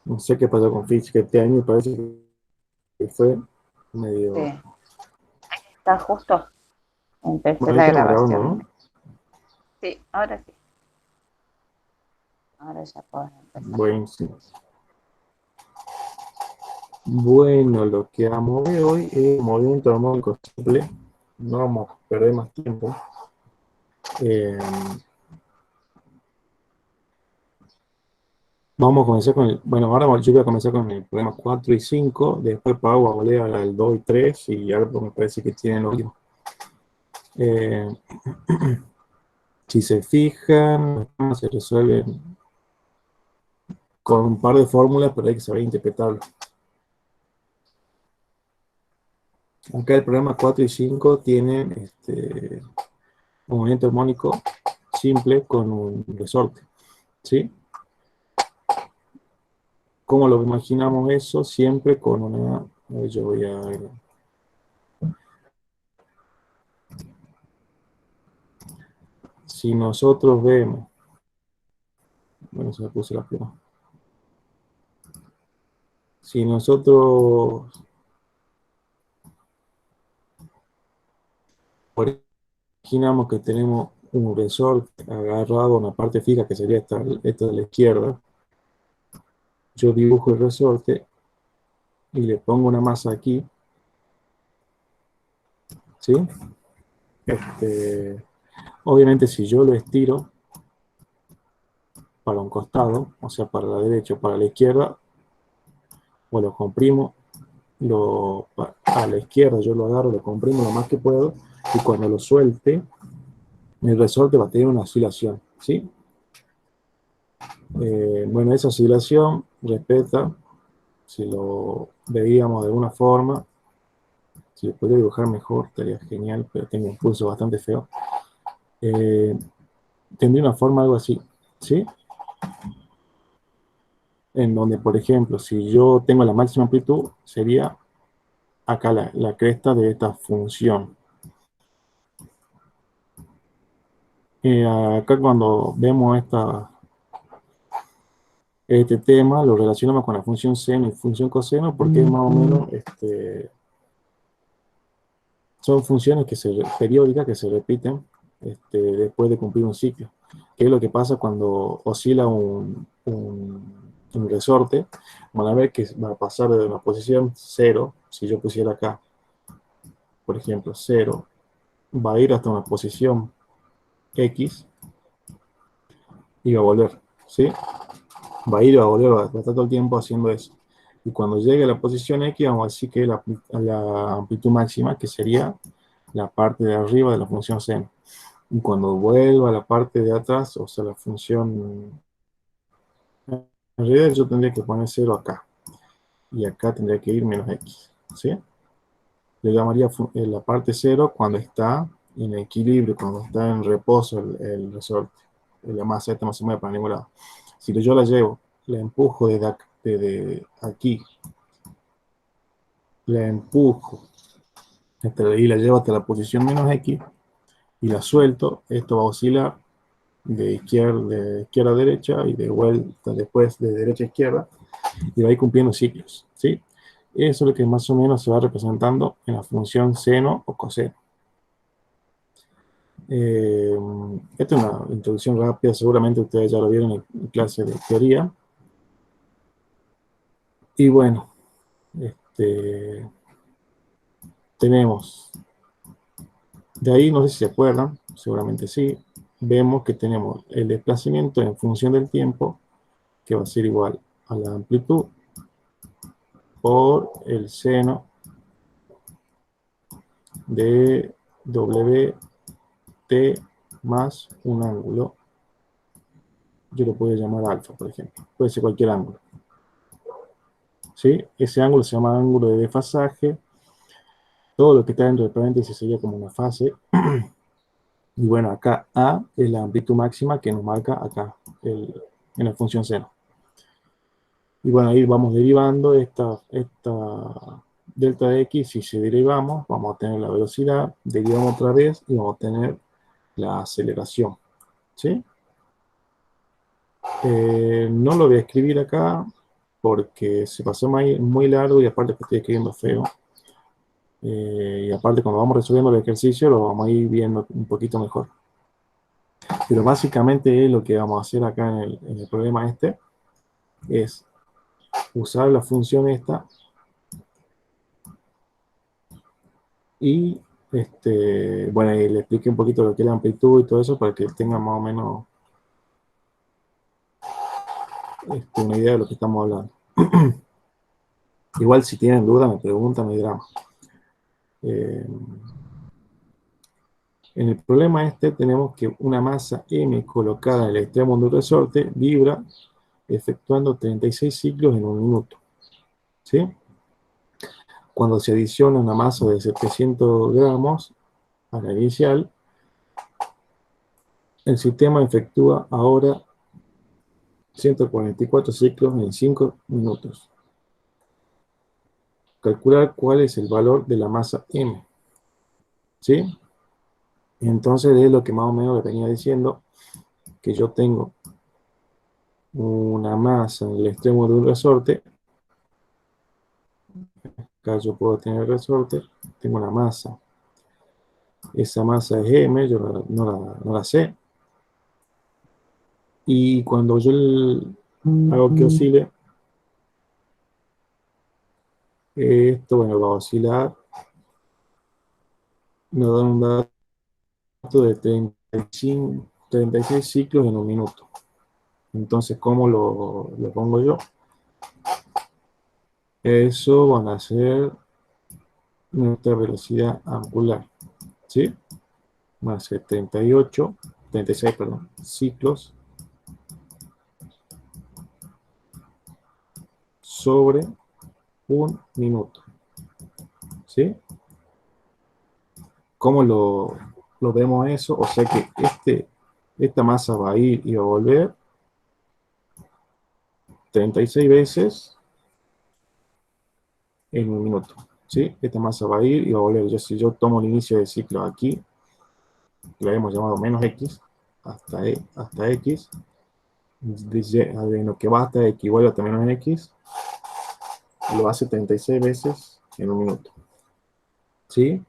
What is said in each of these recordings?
No sé qué pasó con física este año, parece que fue Sí, medio... está justo. Empecé Bueno, ahí la estamos grabando, grabación. ¿no? Sí, ahora sí. Ahora ya podés empezar. Buenísimo. Bueno, lo que vamos a ver hoy es movimiento armónico simple. No vamos a perder más tiempo. Eh, Vamos a comenzar con el... Bueno, ahora yo voy a comenzar con el problema 4 y 5. Después Pau va a volver al 2 y 3. Y algo me parece que tienen los últimos. Eh, si se fijan, se resuelven con un par de fórmulas, pero hay que saber interpretarlo. Acá el problema 4 y 5 tienen un movimiento armónico simple con un resorte. ¿Sí? ¿Cómo lo imaginamos eso? Siempre con una... Yo voy a... Si nosotros vemos... Bueno, se me puso la pluma. Si nosotros imaginamos que tenemos un resorte agarrado a una parte fija, que sería esta de la izquierda, yo dibujo el resorte y le pongo una masa aquí, ¿sí? Obviamente si yo lo estiro para un costado, o sea, para la derecha o para la izquierda, o lo comprimo, a la izquierda yo lo agarro, lo comprimo lo más que puedo, y cuando lo suelte, el resorte va a tener una oscilación, ¿sí? Bueno, esa oscilación respeta, si lo veíamos de alguna forma, si lo podría dibujar mejor, estaría genial, pero tengo un pulso bastante feo. Tendría una forma algo así, ¿sí? En donde, por ejemplo, si yo tengo la máxima amplitud, sería acá la cresta de esta función. Acá cuando vemos este tema, lo relacionamos con la función seno y función coseno, porque es más o menos, son funciones periódicas que se repiten después de cumplir un ciclo. ¿Qué es lo que pasa cuando oscila un resorte? Van a ver que va a pasar de una posición 0, si yo pusiera acá, por ejemplo, 0, va a ir hasta una posición X y va a volver, ¿sí? Va a ir y va a volver, va a estar todo el tiempo haciendo eso. Y cuando llegue a la posición X, vamos a decir que la amplitud máxima, que sería la parte de arriba de la función seno. Y cuando vuelva a la parte de atrás, o sea, la función... En realidad yo tendría que poner 0 acá. Y acá tendría que ir menos X, ¿sí? Le llamaría la parte 0 cuando está en equilibrio, cuando está en reposo el resorte. La masa esta no se mueve para ningún lado. Si yo la llevo, la empujo desde aquí, la empujo y la llevo hasta la posición menos X y la suelto, esto va a oscilar de izquierda a derecha y de vuelta después de derecha a izquierda y va a ir cumpliendo ciclos, ¿sí? Eso es lo que más o menos se va representando en la función seno o coseno. Eh, Esta es una introducción rápida, seguramente ustedes ya lo vieron en clase de teoría. Y bueno, tenemos, de ahí no sé si se acuerdan, seguramente sí, vemos que tenemos el desplazamiento en función del tiempo, que va a ser igual a la amplitud por el seno de WT más un ángulo. Yo lo puedo llamar alfa, por ejemplo. Puede ser cualquier ángulo. ¿Sí? Ese ángulo se llama ángulo de desfasaje. Todo lo que está dentro de paréntesis sería como una fase. Y bueno, acá A es la amplitud máxima que nos marca acá en la función seno. Y bueno, ahí vamos derivando esta delta de x. Si derivamos, vamos a tener la velocidad, derivamos otra vez y vamos a tener la aceleración. ¿Sí? No lo voy a escribir acá porque se pasó muy largo y aparte que estoy escribiendo feo. Y aparte cuando vamos resolviendo el ejercicio lo vamos a ir viendo un poquito mejor. Pero básicamente lo que vamos a hacer acá en el problema este es usar la función esta y bueno, y le expliqué un poquito lo que es la amplitud y todo eso para que tengan más o menos una idea de lo que estamos hablando. Igual si tienen duda me preguntan, no hay drama. En el problema este tenemos que una masa M colocada en el extremo de un resorte vibra efectuando 36 ciclos en un minuto. ¿Sí? Cuando se adiciona una masa de 700 gramos a la inicial, el sistema efectúa ahora 144 ciclos en 5 minutos. Calcular cuál es el valor de la masa M. ¿Sí? Entonces es lo que más o menos le venía diciendo, que yo tengo una masa en el extremo de un resorte. Acá yo puedo tener el resorte, tengo una masa. Esa masa es M, yo no la sé. Y cuando yo hago que oscile, esto, bueno, va a oscilar, me da un dato de 36 ciclos en un minuto. Entonces, ¿cómo lo pongo yo? Eso van a ser nuestra velocidad angular, ¿sí? Más 36, perdón, ciclos sobre un minuto, ¿sí? ¿Cómo lo vemos eso? O sea que esta masa va a ir y va a volver 36 veces en un minuto, ¿sí? Esta masa va a ir y va a volver. Si yo tomo el inicio del ciclo aquí, lo hemos llamado menos x, hasta x, de lo que va hasta x igual a menos x, lo hace 36 veces en un minuto, ¿sí?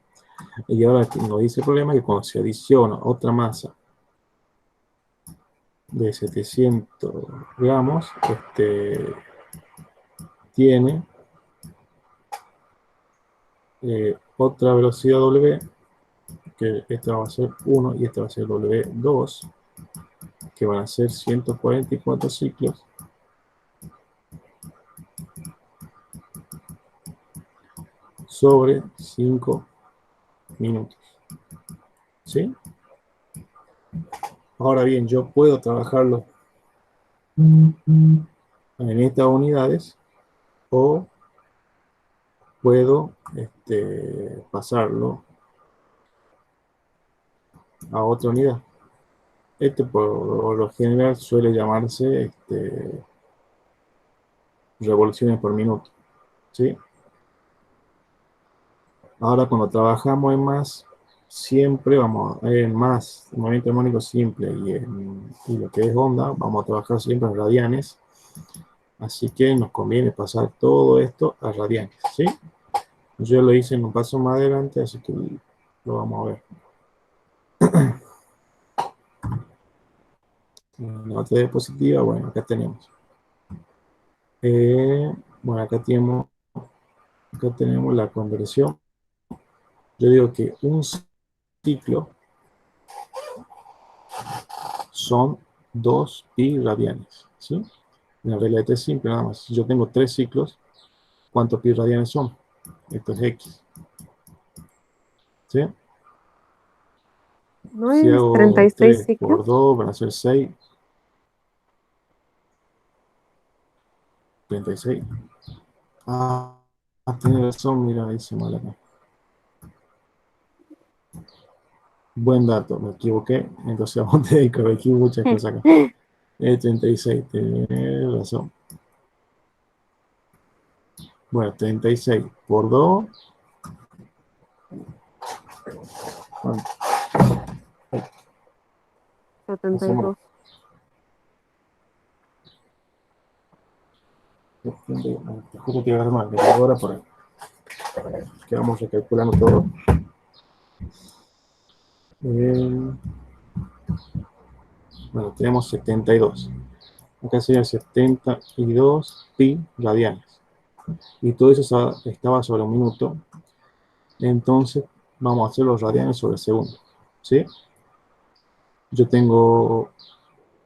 Y ahora nos dice el problema que cuando se adiciona otra masa de 700 gramos, tiene otra velocidad W, que esta va a ser 1 y esta va a ser W2, que van a ser 144 ciclos sobre 5 minutos. ¿Sí? Ahora bien, yo puedo trabajarlo en estas unidades o puedo pasarlo a otra unidad. Por lo general suele llamarse revoluciones por minuto, ¿sí? Ahora cuando trabajamos en más, siempre vamos a en más movimiento armónico simple y lo que es onda, vamos a trabajar siempre en radianes, así que nos conviene pasar todo esto a radianes, ¿sí? Yo lo hice en un paso más adelante, así que lo vamos a ver. La otra diapositiva, bueno, acá tenemos. Bueno, acá tenemos la conversión. Yo digo que un ciclo son 2 pi radianes, ¿sí? La regla de 3 simple nada más. Si yo tengo 3 ciclos, ¿cuántos pi radianes son? Esto es X, ¿sí? ¿No Si es hago 36 3 por ciclos? 2, van a ser 6, 36. Ah, tiene razón, mira, dice mal acá. Buen dato, me equivoqué, entonces vamos a corregir muchas cosas acá. 36, tiene razón. Bueno, 36 por 2. ¿Cuánto? 72. justo te iba a dar una calculadora por ahí, que vamos recalculando todo. Bueno, tenemos 72. Acá sería 72 pi radianes. Y todo eso estaba sobre un minuto. Entonces, vamos a hacer los radianes sobre segundo. ¿Sí? Yo tengo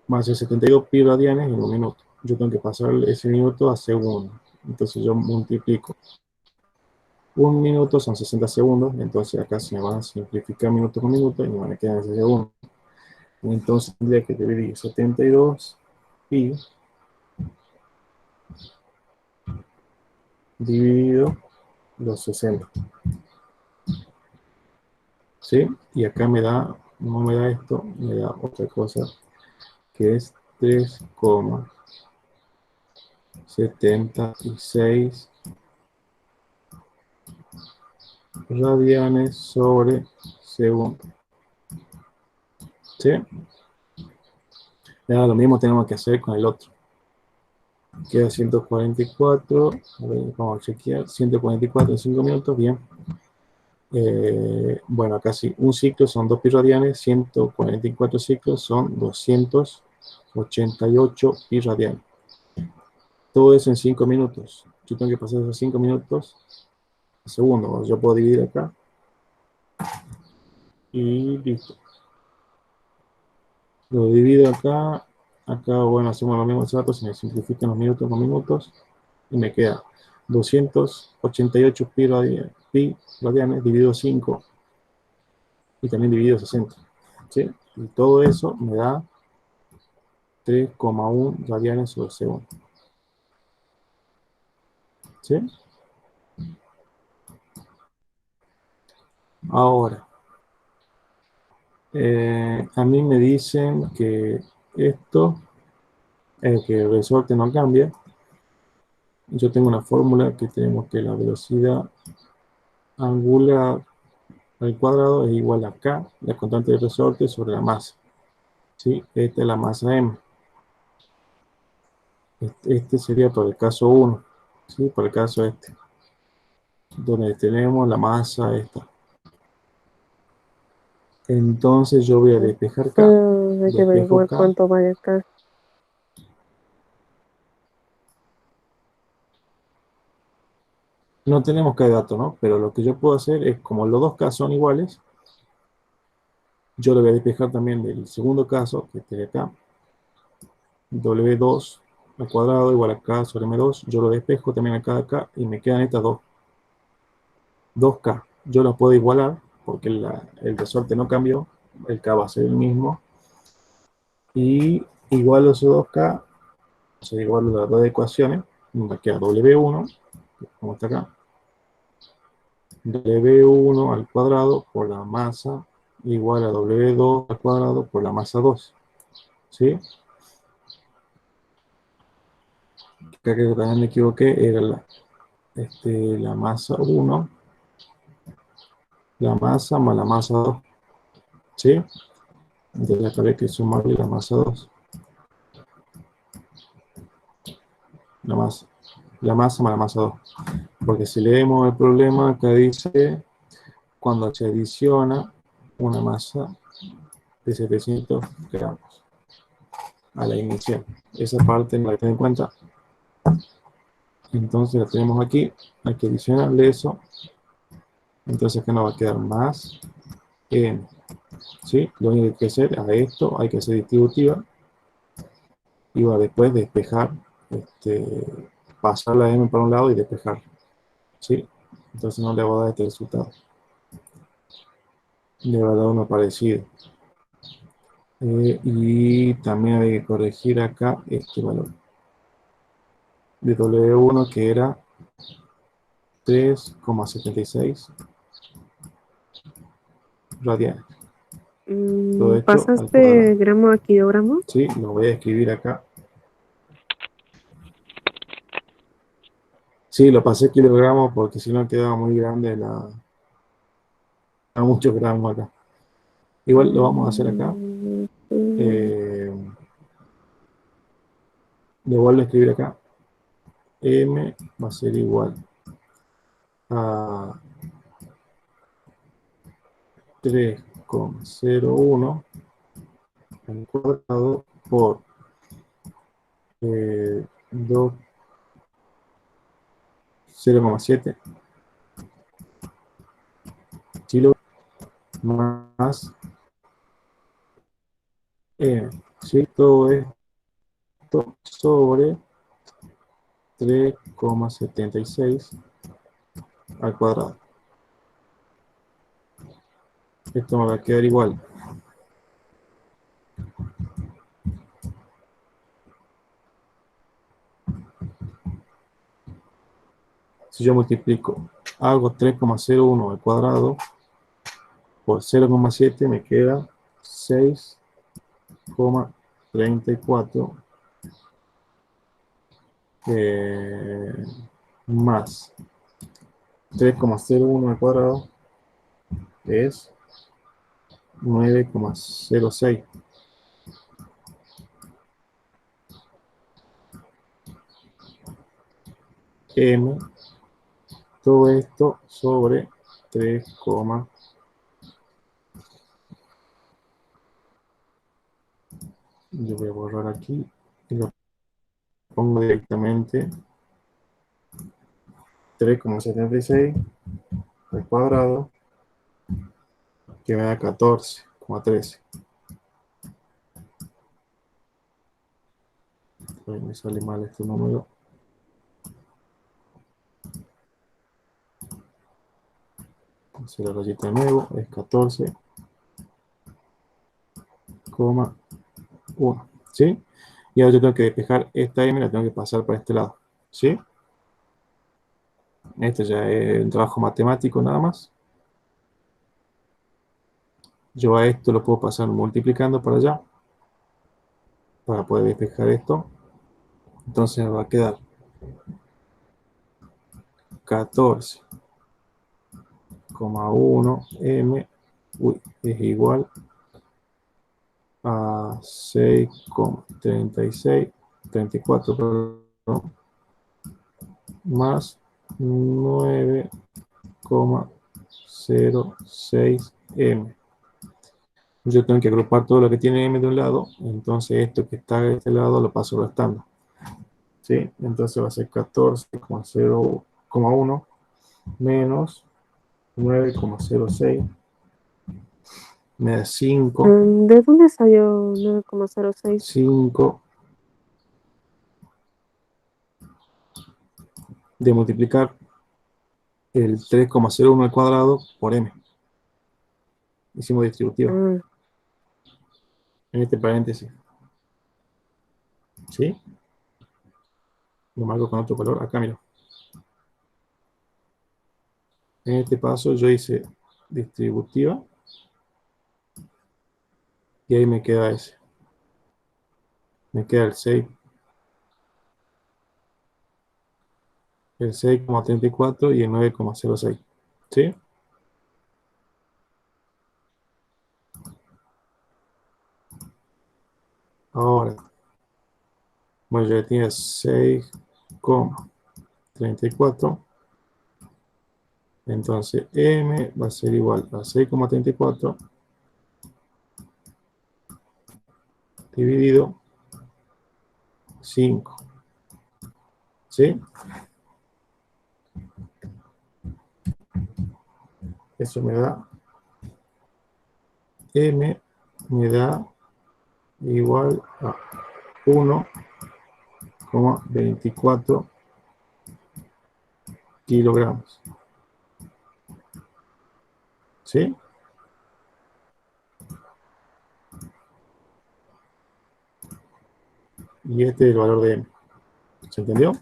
más de 72 pi radianes en un minuto. Yo tengo que pasar ese minuto a segundo. Entonces yo multiplico. Un minuto son 60 segundos. Entonces acá se me van a simplificar minuto con minuto y me van a quedar ese segundo. Entonces tendría que dividir 72 pi dividido los 60. ¿Sí? Y acá no me da esto, me da otra cosa, que es 3,76 radianes sobre segundo. ¿Sí? Ahora lo mismo tenemos que hacer con el otro. Queda 144, a ver, vamos a chequear, 144 en 5 minutos, bien. Bueno, casi un ciclo son 2 pi radianes, 144 ciclos son 288 pi radianes. Todo eso en 5 minutos. Yo tengo que pasar esos 5 minutos a segundo. Yo puedo dividir acá y listo. Lo divido acá. Acá, bueno, hacemos los mismos datos, se me simplifican los minutos con minutos y me queda 288 pi radianes dividido 5 y también dividido 60. ¿Sí? Y todo eso me da 3,1 radianes sobre segundo. ¿Sí? Ahora, a mí me dicen que esto, que el resorte no cambia. Yo tengo una fórmula que tenemos que la velocidad angular al cuadrado es igual a K, la constante de resorte, sobre la masa. ¿Sí? Esta es la masa M. Este sería por el caso 1, ¿sí? Por el caso este, donde tenemos la masa esta. Entonces yo voy a despejar K. Hay que Despejo averiguar K. cuánto vale acá. No tenemos K de dato, ¿no? Pero lo que yo puedo hacer es, como los dos K son iguales, yo lo voy a despejar también del segundo caso, que esté acá. W2 al cuadrado igual a K sobre M2. Yo lo despejo también acá y me quedan estas 2K. Yo las puedo igualar porque el resorte no cambió. El K va a ser el mismo. Y igualo esos 2K. O sea, igualo las dos ecuaciones. Me queda W1, como está acá. W1 al cuadrado por la masa igual a W2 al cuadrado por la masa 2. ¿Sí? Acá que también me equivoqué, era la masa 1, la masa más la masa 2. ¿Sí? Entonces acá hay que sumarle la masa 2. La masa más la masa 2. Porque si leemos el problema, acá dice cuando se adiciona una masa de 700 gramos a la inicial. Esa parte no la tengo en cuenta. Entonces la tenemos aquí. Hay que adicionarle eso. Entonces acá nos va a quedar más n. ¿Sí? Lo único que hay que hacer a esto, hay que hacer distributiva. Y va después despejar, pasar la m para un lado y despejar. ¿Sí? Entonces no le va a dar este resultado. Le va a dar uno parecido. Y también hay que corregir acá este valor de W1, que era 3,76 radianes. Todo esto al ¿Pasaste cuadrado. gramo a kilogramo? Sí, lo voy a escribir acá. Sí, lo pasé kilogramos porque si no quedaba muy grande a muchos gramos acá. Igual lo vamos a hacer acá. Le vuelvo a escribir acá. m va a ser igual a 3,01 al cuadrado por 0,7 kilogramos más m. ¿Sí? Todo esto sobre 3,76 al cuadrado. Esto me va a quedar igual. Si yo multiplico, hago 3,01 al cuadrado por 0,7 me queda 6,34 más 3,01 al cuadrado es 9,06. M, todo esto sobre 3, yo voy a borrar aquí y lo pongo directamente 3,76 al cuadrado, que me da 14,13. Me sale mal este número. Hacer la rayita de nuevo, es 14,1. ¿Sí? Y ahora yo tengo que despejar esta m, la tengo que pasar para este lado. ¿Sí? Este ya es un trabajo matemático nada más. Yo a esto lo puedo pasar multiplicando para allá, para poder despejar esto. Entonces me va a quedar 14,1 m es igual a 6,36, 34, perdón, más 9,06 m. Yo tengo que agrupar todo lo que tiene m de un lado, entonces esto que está de este lado lo paso restando. ¿Sí? Entonces va a ser 14,01 menos 9,06 me da 5, ¿De dónde salió 9,06? 5 de multiplicar el 3,01 al cuadrado por m. Hicimos distributiva Ah, en este paréntesis. ¿Sí? Lo marco con otro color. Acá, mira. En este paso yo hice distributiva y ahí me queda ese. Me queda el 6. El 6,34 y el 9,06. ¿Sí? Ahora, bueno, ya tiene 6,34. Entonces, m va a ser igual a 6,34 dividido 5. ¿Sí? Eso me da, m me da igual a 1,24 kilogramos. ¿Sí? Y este es el valor de m. ¿Se entendió?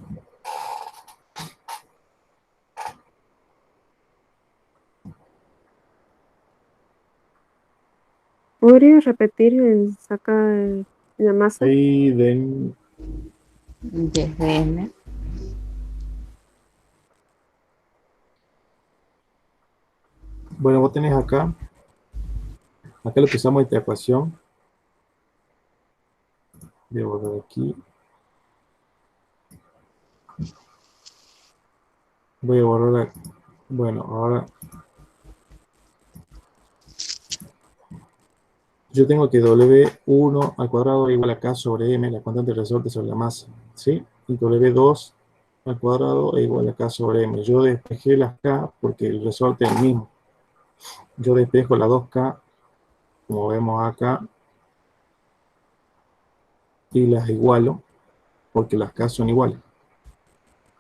¿podrías repetir el sacar la masa? Ahí den, 10 de M. bueno, vos tenés acá lo que usamos esta ecuación. Voy a borrar aquí. Voy a borrar. Bueno, ahora yo tengo que W1 al cuadrado igual a K sobre M, la constante de resorte sobre la masa, ¿sí? Y W2 al cuadrado es igual a K sobre M. Yo despejé las K porque el resorte es el mismo. Yo despejo las 2K, como vemos acá, y las igualo porque las K son iguales.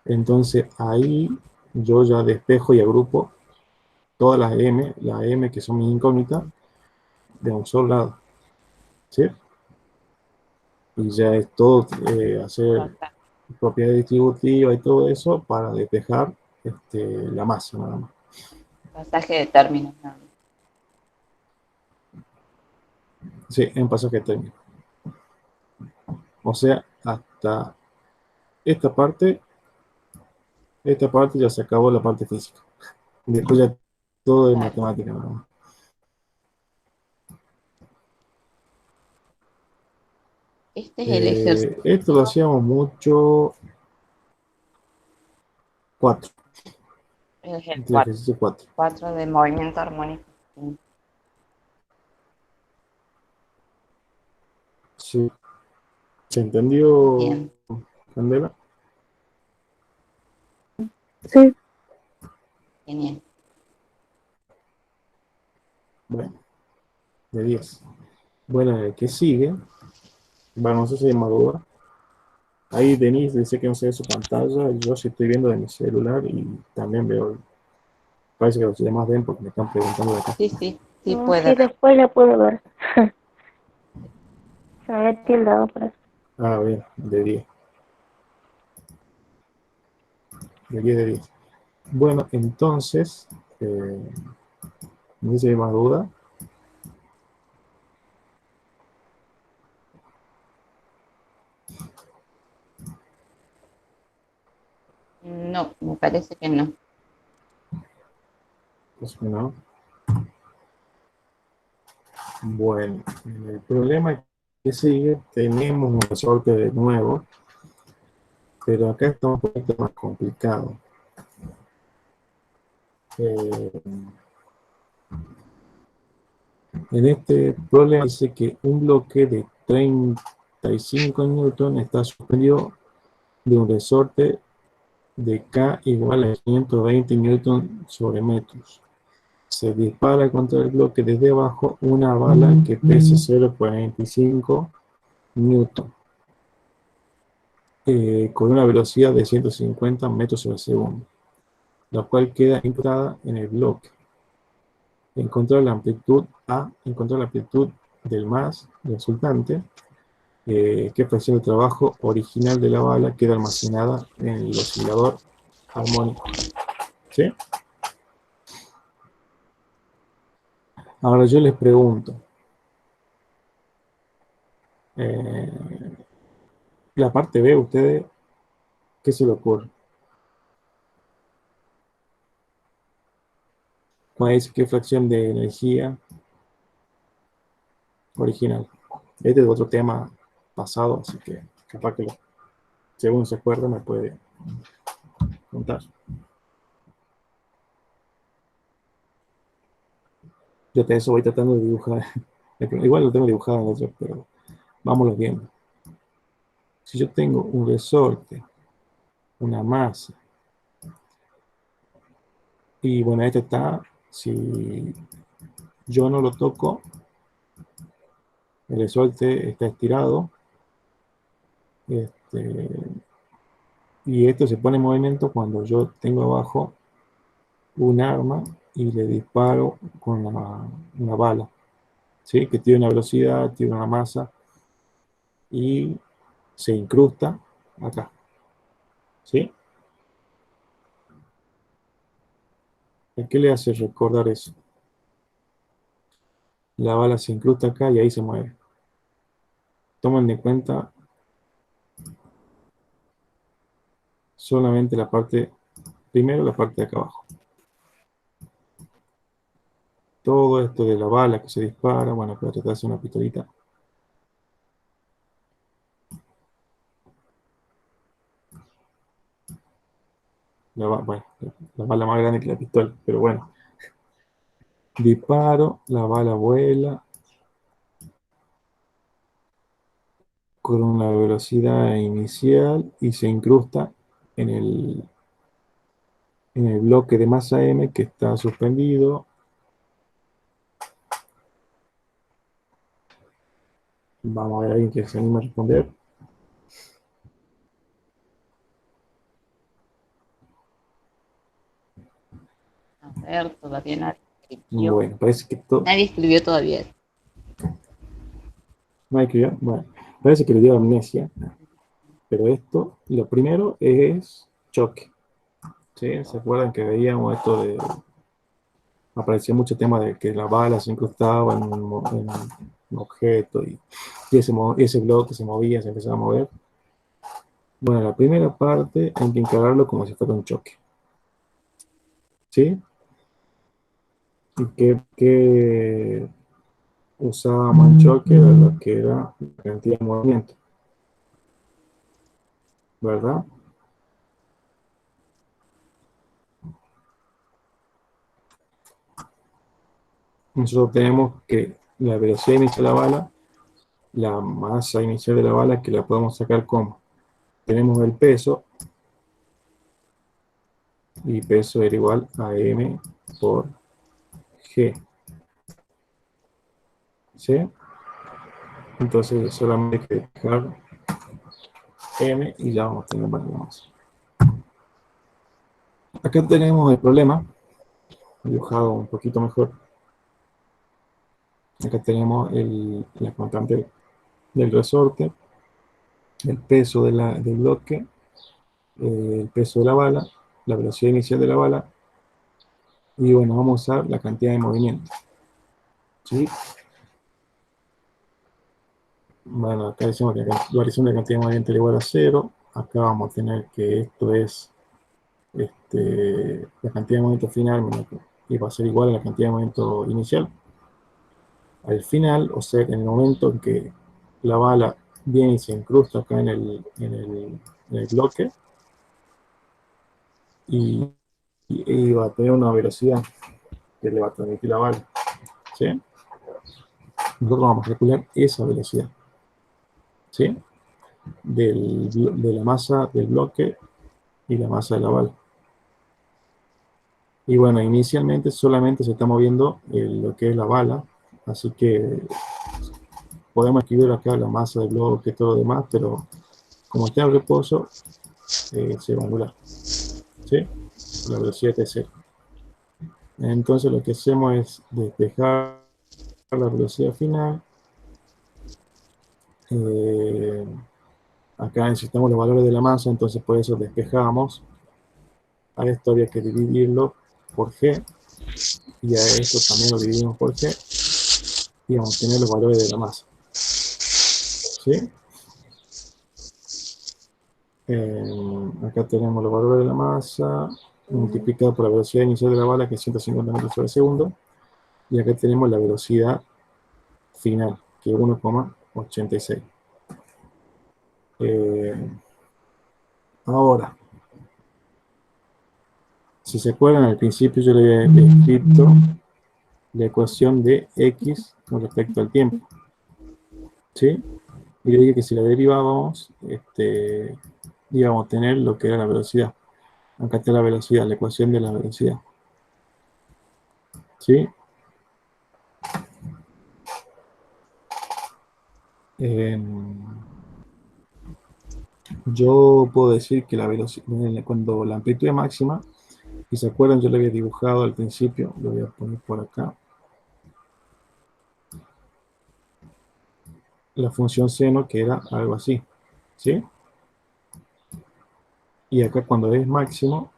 Entonces ahí yo ya despejo y agrupo todas las M que son mis incógnitas, de un solo lado, ¿sí? Y ya es todo hacer Total. propiedad distributiva y todo eso para despejar la masa nada más. Pasaje de términos, ¿no? Sí, en pasaje térmico. O sea, hasta esta parte ya se acabó la parte física. Después ya todo es Claro. matemática nada más. Este es el Esto lo ejercicio hacíamos mucho 4, es el el ejercicio 4. 4 de movimiento armónico. Sí. ¿Se entendió, Bien, Candela? Sí, genial. Bueno, de 10. Bueno, el que sigue, bueno, no sé si hay más duda. Ahí Denise dice que no se ve su pantalla, y yo sí estoy viendo de mi celular y también veo, parece que los demás ven porque me están preguntando de acá. Sí, sí, sí No, puede sí, ver. después la puedo ver. Se me había tildado por eso. Ah, bien, de 10. De 10 de 10. Bueno, entonces, no sé si hay más duda. No, me parece que no. Pues que no. Bueno, el problema es que sigue, tenemos un resorte de nuevo, pero acá está un poquito más complicado. Eh, en este problema dice que un bloque de 35 newton está suspendido de un resorte de K igual a 520 newton sobre metros. Se dispara contra el bloque desde abajo una bala que pesa 0,25 newton, con una velocidad de 150 metros sobre segundo, la cual queda impactada en el bloque. Encontrar la amplitud A, encontrar la amplitud del más resultante, qué fracción de trabajo original de la bala queda almacenada en el oscilador armónico. ¿Sí? Ahora yo les pregunto, la parte B, ustedes, ¿qué se le ocurre? ¿Cuál es qué fracción de energía original? Este es otro tema pasado, así que capaz que según se acuerda me puede contar. Yo de eso voy tratando de dibujar. Igual lo tengo dibujado en otro, pero vámonos viendo. Si yo tengo un resorte, una masa, y bueno, este está, si yo no lo toco, el resorte está estirado, este, y esto se pone en movimiento cuando yo tengo abajo un arma y le disparo con una bala, ¿sí? Que tiene una velocidad, tiene una masa y se incrusta acá, ¿sí? ¿A qué le hace recordar eso? La bala se incrusta acá y ahí se mueve. Tomen en cuenta solamente la parte, primero la parte de acá abajo. Todo esto de la bala que se dispara, bueno, voy a tratar de hacer una pistolita. bueno, la bala más grande que la pistola, pero bueno. Disparo, la bala vuela con una velocidad inicial y se incrusta en el bloque de masa M que está suspendido. Vamos a ver a alguien que se anime a responder. A ver, todavía nadie escribió. Bueno, parece que todo. Nadie escribió todavía. ¿No hay que ver? Bueno, parece que le dio amnesia. Pero esto, lo primero es choque. ¿Sí? ¿Se acuerdan que veíamos esto de... Aparecía mucho tema de que la bala se incrustaba en un objeto y ese bloque se movía, se empezaba a mover. Bueno, la primera parte hay que encararlo como si fuera un choque. ¿Sí? ¿Y qué usábamos en choque? Era lo que era la cantidad de movimiento. ¿Verdad? Nosotros tenemos que la velocidad inicial de la bala, la masa inicial de la bala, que la podemos sacar como tenemos el peso, y peso era igual a m por g. ¿Sí? Entonces solamente hay que dejar m y ya vamos a tener más masa. Acá tenemos el problema, dibujado un poquito mejor. Acá tenemos la constante del resorte, el peso del bloque, el peso de la bala, la velocidad inicial de la bala, y bueno, vamos a usar la cantidad de movimiento. ¿Sí? Bueno, acá decimos que la variación de la cantidad de movimiento es igual a 0. Acá vamos a tener que esto es la cantidad de movimiento final y va a ser igual a la cantidad de movimiento inicial. Al final, o sea, en el momento en que la bala viene y se incrusta acá en el bloque, y va a tener una velocidad que le va a transmitir la bala. ¿Sí? Nosotros vamos a calcular esa velocidad. ¿Sí? De la masa del bloque y la masa de la bala. Y bueno, inicialmente solamente se está moviendo lo que es la bala, así que podemos escribir acá la masa del bloque y todo lo demás, pero como está en reposo, se va a anular. ¿Sí? La velocidad es 0. Entonces lo que hacemos es despejar la velocidad final. Acá necesitamos los valores de la masa, entonces por eso despejamos. A esto había que dividirlo por g, y a esto también lo dividimos por g, y vamos a tener los valores de la masa. ¿Sí? Acá tenemos los valores de la masa multiplicado por la velocidad inicial de la bala, que es 150 metros sobre segundo, y acá tenemos la velocidad final, que es 1,86. Ahora, si se acuerdan, al principio yo le había escrito la ecuación de x con respecto al tiempo. ¿Sí? Y le dije que si la derivábamos, íbamos a tener lo que era la velocidad. Acá está la velocidad, la ecuación de la velocidad. ¿Sí? Yo puedo decir que la velocidad, cuando la amplitud es máxima, si se acuerdan, yo lo había dibujado al principio, lo voy a poner por acá. La función seno, que era algo así. ¿Sí? Y acá cuando es máximo,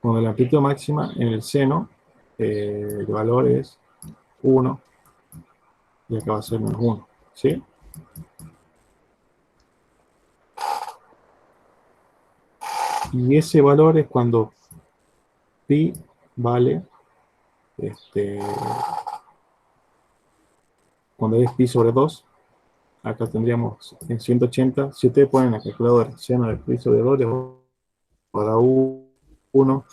cuando la amplitud máxima en el seno, el valor es 1, y acá va a ser menos 1. ¿Sí? Y ese valor es cuando pi vale, cuando es pi sobre 2, acá tendríamos en 180, si ustedes ponen la calculadora seno de pi sobre 2, les va para 1,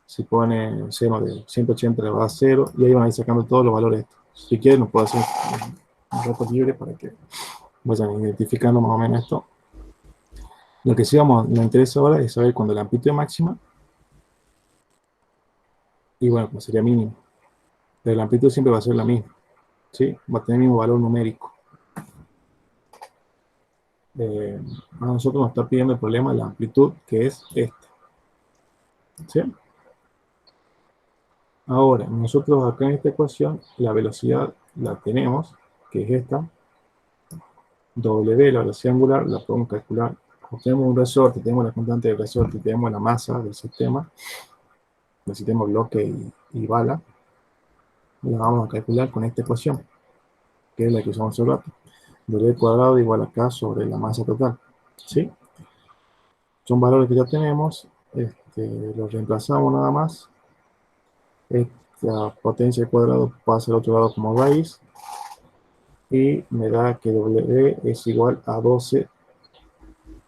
si pone seno de 180 le va a 0, y ahí van a ir sacando todos los valores. Si quieren, nos puedo hacer un rato libre para que vayan identificando más o menos esto. Lo que sí nos interesa ahora es saber cuando la amplitud es máxima, y bueno, pues sería mínimo. Pero la amplitud siempre va a ser la misma, ¿sí? Va a tener el mismo valor numérico. A nosotros nos está pidiendo el problema de la amplitud, que es esta, ¿sí? Ahora, nosotros acá en esta ecuación, la velocidad la tenemos, que es esta, W, la velocidad angular, la podemos calcular. Como tenemos un resorte, tenemos la constante del resorte, tenemos la masa del sistema bloque y bala, la vamos a calcular con esta ecuación, que es la que usamos hace rato. W cuadrado igual a K sobre la masa total, ¿sí? Son valores que ya tenemos, los reemplazamos nada más. Esta potencia al cuadrado pasa al otro lado como raíz, y me da que W es igual a 12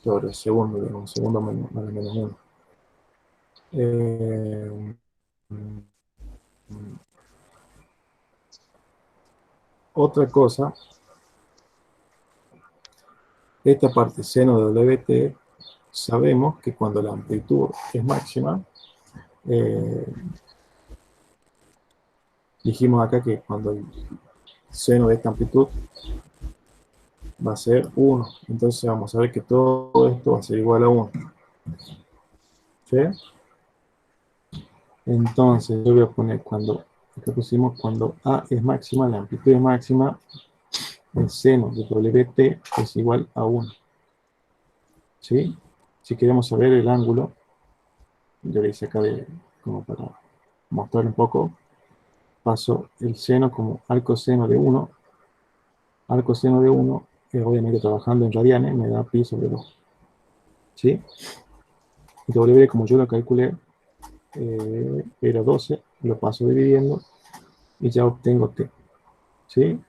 sobre el segundo, digamos, segundo menos 1. Otra cosa, esta parte seno de WT, sabemos que cuando la amplitud es máxima, dijimos acá que cuando el seno de esta amplitud va a ser 1, entonces vamos a ver que todo esto va a ser igual a 1. ¿Sí? Entonces yo voy a poner acá pusimos cuando A es máxima, la amplitud es máxima, el seno de WT es igual a 1. ¿Sí? Si queremos saber el ángulo, yo le hice acá como para mostrar un poco, paso el seno como al coseno de 1. Al coseno de 1, obviamente trabajando en radianes, me da pi sobre 2. ¿Sí? Y W, como yo lo calculé, era 12, lo paso dividiendo y ya obtengo T. ¿Sí?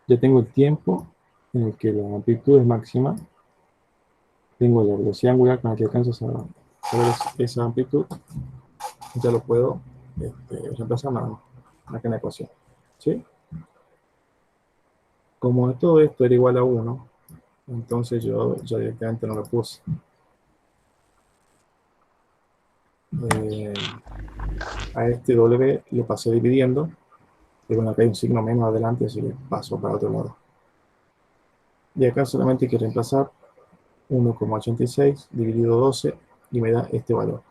Ya tengo el tiempo en el que la amplitud es máxima, tengo la velocidad angular con la que alcanzo esa amplitud, ya lo puedo reemplazar nada más acá en la ecuación. ¿Sí? Como todo esto era igual a 1, entonces yo directamente no lo puse. A este W lo pasé dividiendo, y bueno, acá hay un signo menos adelante, así que paso para otro lado. Y acá solamente hay que reemplazar 1,86 dividido 12 y me da este valor.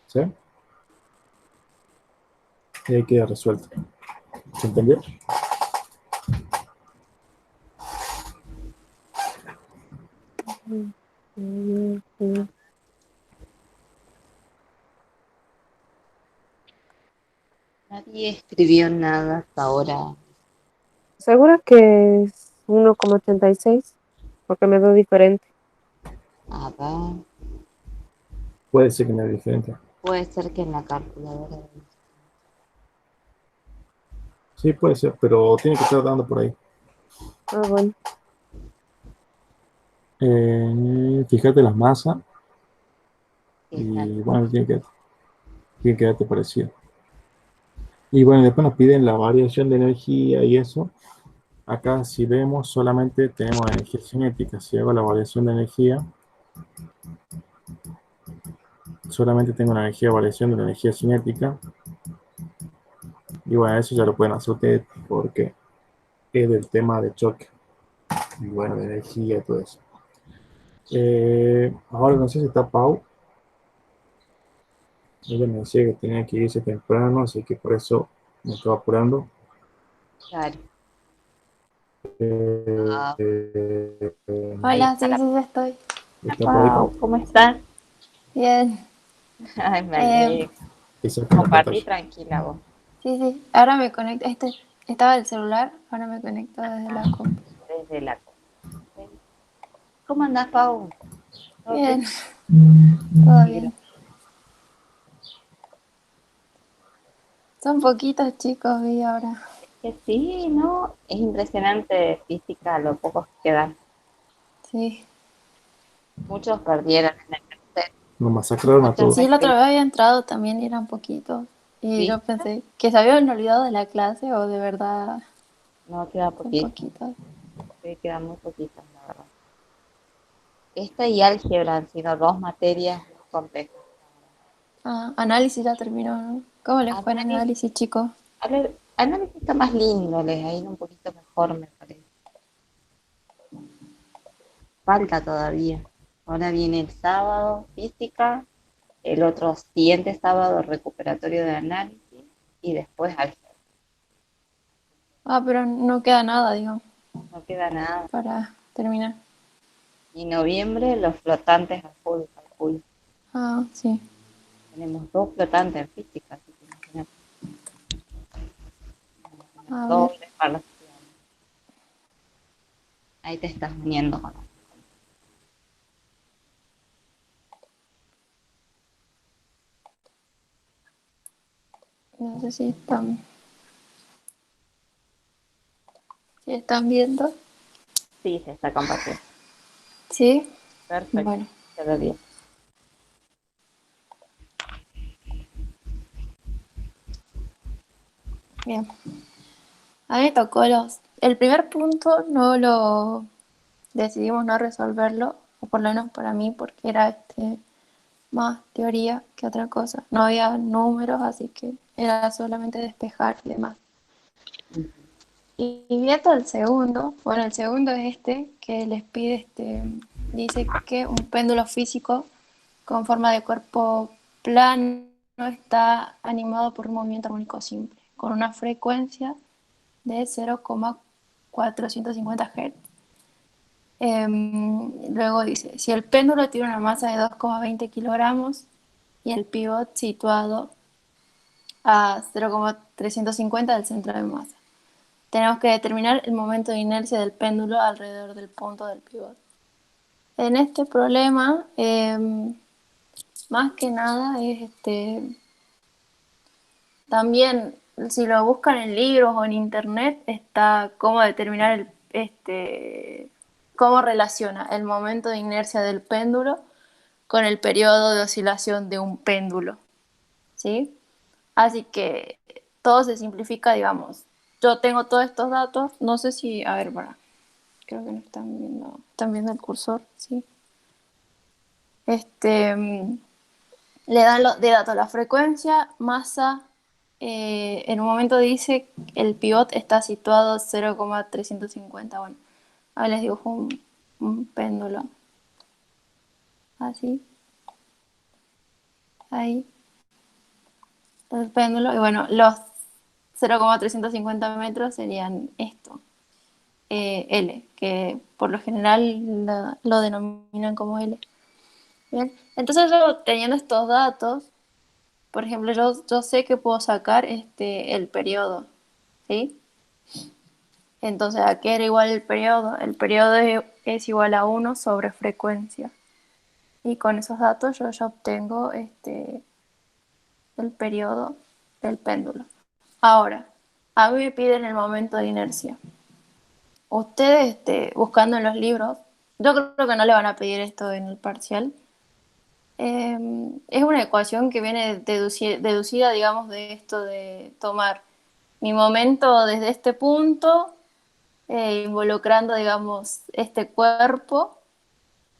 ¿Sí? Y ahí queda resuelto. ¿Se entendió? Nadie escribió nada hasta ahora. ¿Segura que es 1,86? Porque me da diferente. A ver, Puede ser que me dé diferente. puede ser que en la calculadora. Sí, puede ser, pero tiene que estar dando por ahí. Ah, bueno. Fíjate las masas Fíjate. y bueno, tiene que darte parecido. Y bueno, después nos piden la variación de energía y eso. Acá si vemos solamente tenemos energía cinética. Si hago la variación de energía, solamente tengo la variación de la energía cinética. Y bueno, eso ya lo pueden hacer ustedes porque es del tema de choque. Y bueno, de energía y todo eso. Ahora no sé si está Pau. Ella me decía que tenía que irse temprano, así que por eso me estaba apurando. Claro. Eh, Ah, ahí Hola, está sí, sí, ya estoy. ¿Está por ahí, Wow, Pau? ¿cómo estás? Bien. Ay, me Eh, alegro. Y saca la Compartí pantalla. tranquila vos. sí, sí, ahora me conecto. Estaba el celular, ahora me conecto desde la compu. Desde la... ¿Cómo andás, Pau? ¿Todo Bien, bien? todo bien. Son poquitos chicos, vi ahora. Que sí, ¿no? Es impresionante física lo pocos que quedan. Sí. Muchos perdieron en el tercer. Nos masacraron a Muchos todos. Sí, la otra vez había entrado también y eran poquitos. Y yo ¿viste? pensé que se habían olvidado de la clase o de verdad No queda son poquito, poquitos. sí, queda muy poquito, la verdad. Esta y álgebra han sido dos materias muy complejas. Ah, análisis ya terminó, ¿no? ¿Cómo les fue en Análisis, análisis, chicos? análisis está más lindo, les ha ido un poquito mejor, me parece. Falta todavía. Ahora viene el sábado física, el otro siguiente sábado recuperatorio de análisis y después álgebra. Ah, pero no queda nada, digamos, No queda nada. para terminar. Y noviembre los flotantes a full, al full. Ah, sí. Tenemos dos flotantes en física, así que imagínate, A ver, doble parcial. Ahí te estás uniendo con nosotros. no sé si están viendo. Sí, se está compartiendo. Sí, Perfecto. bueno, Se ve bien. bien. A mí me tocó el primer punto no lo decidimos no resolverlo, o por lo menos para mí, porque era más teoría que otra cosa. No había números, así que era solamente despejar y demás. Y viendo el segundo, bueno, el segundo es que les pide, dice que un péndulo físico con forma de cuerpo plano está animado por un movimiento armónico simple, con una frecuencia de 0,450 Hz. Luego dice, si el péndulo tiene una masa de 2,20 kilogramos y el pivot situado a 0,350 del centro de masa, tenemos que determinar el momento de inercia del péndulo alrededor del punto del pivot. En este problema, más que nada es también, si lo buscan en libros o en internet, está cómo determinar cómo relaciona el momento de inercia del péndulo con el periodo de oscilación de un péndulo, ¿sí? Así que todo se simplifica, digamos. Yo tengo todos estos datos, no sé si, a ver, creo que no están viendo el cursor, ¿sí? Le dan de datos la frecuencia, masa, en un momento dice el pivot está situado a 0,350. Bueno, ahora les dibujo un péndulo. Así, ahí, el péndulo. Y bueno, los 0,350 metros serían esto, L, que por lo general lo denominan como L. Bien, entonces yo teniendo estos datos, por ejemplo, yo sé que puedo sacar el periodo, ¿sí? Entonces, ¿a qué era igual el periodo? El periodo es igual a 1 sobre frecuencia. Y con esos datos yo ya obtengo el periodo del péndulo. Ahora, a mí me piden el momento de inercia. Ustedes, buscando en los libros, yo creo que no le van a pedir esto en el parcial. Es una ecuación que viene deducida, digamos, de esto de tomar mi momento desde este punto, involucrando, digamos, este cuerpo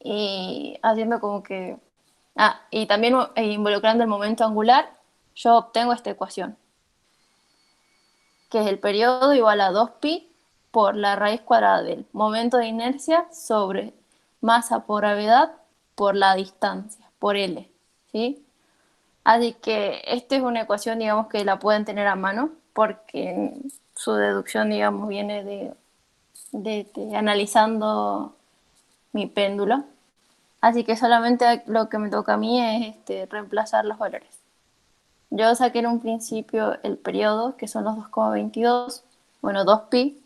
y haciendo como que... Ah, y también involucrando el momento angular, yo obtengo esta ecuación, que es el periodo igual a 2pi por la raíz cuadrada del momento de inercia sobre masa por gravedad por la distancia, por L, ¿sí? Así que esta es una ecuación, digamos, que la pueden tener a mano, porque su deducción, digamos, viene de analizando mi péndulo. Así que solamente lo que me toca a mí es reemplazar los valores. Yo saqué en un principio el periodo, que son los 2,22, bueno, 2pi.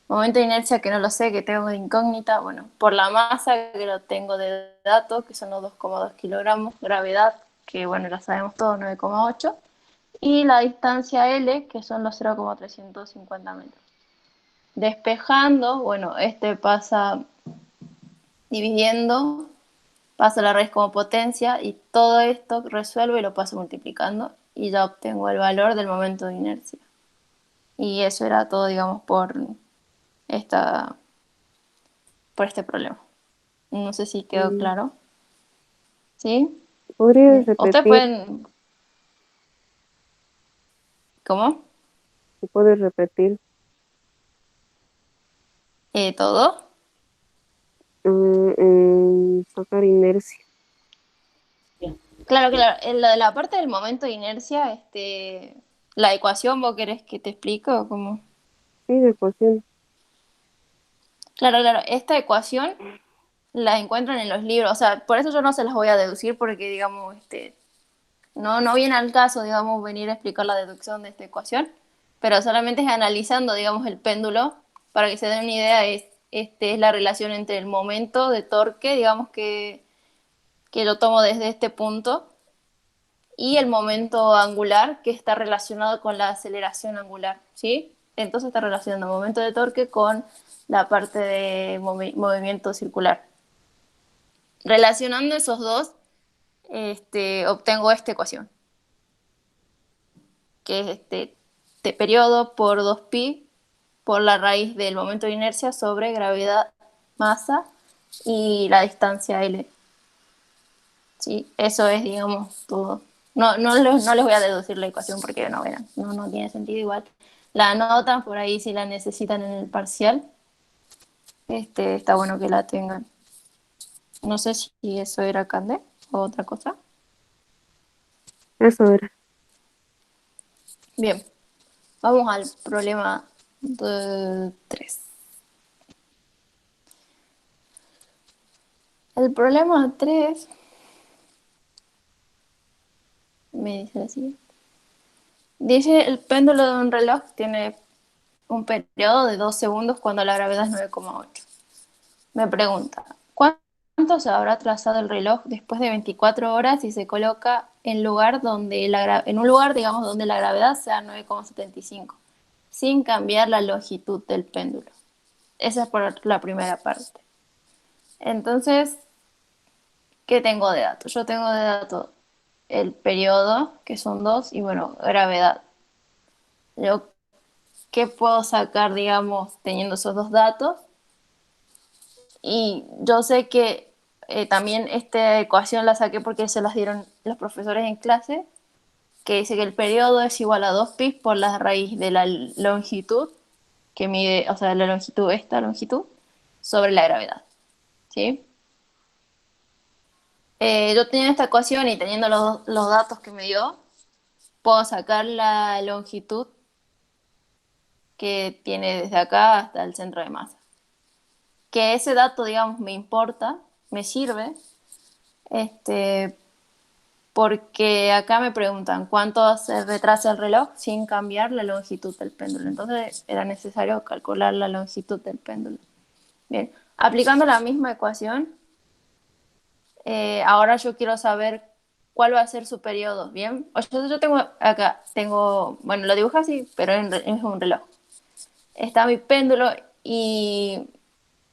Momento de inercia que no lo sé, que tengo de incógnita, bueno, por la masa que lo tengo de dato, que son los 2,2 kilogramos, gravedad, que bueno, la sabemos todos, 9,8, y la distancia L, que son los 0,350 metros. Despejando, bueno, pasa dividiendo paso la raíz como potencia y todo esto resuelvo y lo paso multiplicando y ya obtengo el valor del momento de inercia. Y eso era todo, digamos, esta, por este problema. No sé si quedó Mm, claro. ¿Sí? ¿Podrías Bien. Ustedes repetir? pueden... ¿Cómo? ¿Se puede repetir? ¿Todo? Sacar inercia. Claro, claro. En la parte del momento de inercia, la ecuación, ¿vos querés que te explique o cómo? Sí, de ecuación. Claro, claro. Esta ecuación la encuentran en los libros. O sea, por eso yo no se las voy a deducir porque, digamos, no viene al caso, digamos, venir a explicar la deducción de esta ecuación, pero solamente es analizando, digamos, el péndulo para que se den una idea, es la relación entre el momento de torque, digamos, que lo tomo desde este punto, y el momento angular, que está relacionado con la aceleración angular, ¿sí? Entonces está relacionando el momento de torque con la parte de movimiento circular. Relacionando esos dos, obtengo esta ecuación, que es t periodo por 2pi por la raíz del momento de inercia sobre gravedad, masa y la distancia L. ¿Sí? Eso es, digamos, todo. No les voy a deducir la ecuación porque no, verán, no tiene sentido igual. La anotan por ahí si la necesitan en el parcial. Está bueno que la tengan. No sé si eso era Cande o otra cosa. Eso era. Bien, vamos al problema 3. El problema 3 me dice así. Dice, el péndulo de un reloj tiene un periodo de 2 segundos cuando la gravedad es 9,8. Me pregunta, ¿cuánto se habrá trazado el reloj después de 24 horas si se coloca en un lugar, digamos, donde la gravedad sea 9,75, sin cambiar la longitud del péndulo? Esa es por la primera parte. Entonces, ¿qué tengo de datos? Yo tengo de datos el periodo, que son 2, y bueno, gravedad. Yo, ¿qué puedo sacar, digamos, teniendo esos dos datos? Y yo sé que también esta ecuación la saqué porque se las dieron los profesores en clase, que dice que el periodo es igual a 2pi por la raíz de la longitud, que mide, o sea, la longitud, esta longitud, sobre la gravedad. ¿Sí? Yo teniendo esta ecuación y teniendo los datos que me dio, puedo sacar la longitud que tiene desde acá hasta el centro de masa. Que ese dato, digamos, me importa, me sirve, porque acá me preguntan cuánto se retrasa el reloj sin cambiar la longitud del péndulo. Entonces era necesario calcular la longitud del péndulo. Bien, aplicando la misma ecuación, ahora yo quiero saber cuál va a ser su periodo. Bien, yo tengo acá, bueno, lo dibujo así, pero es un reloj. Está mi péndulo y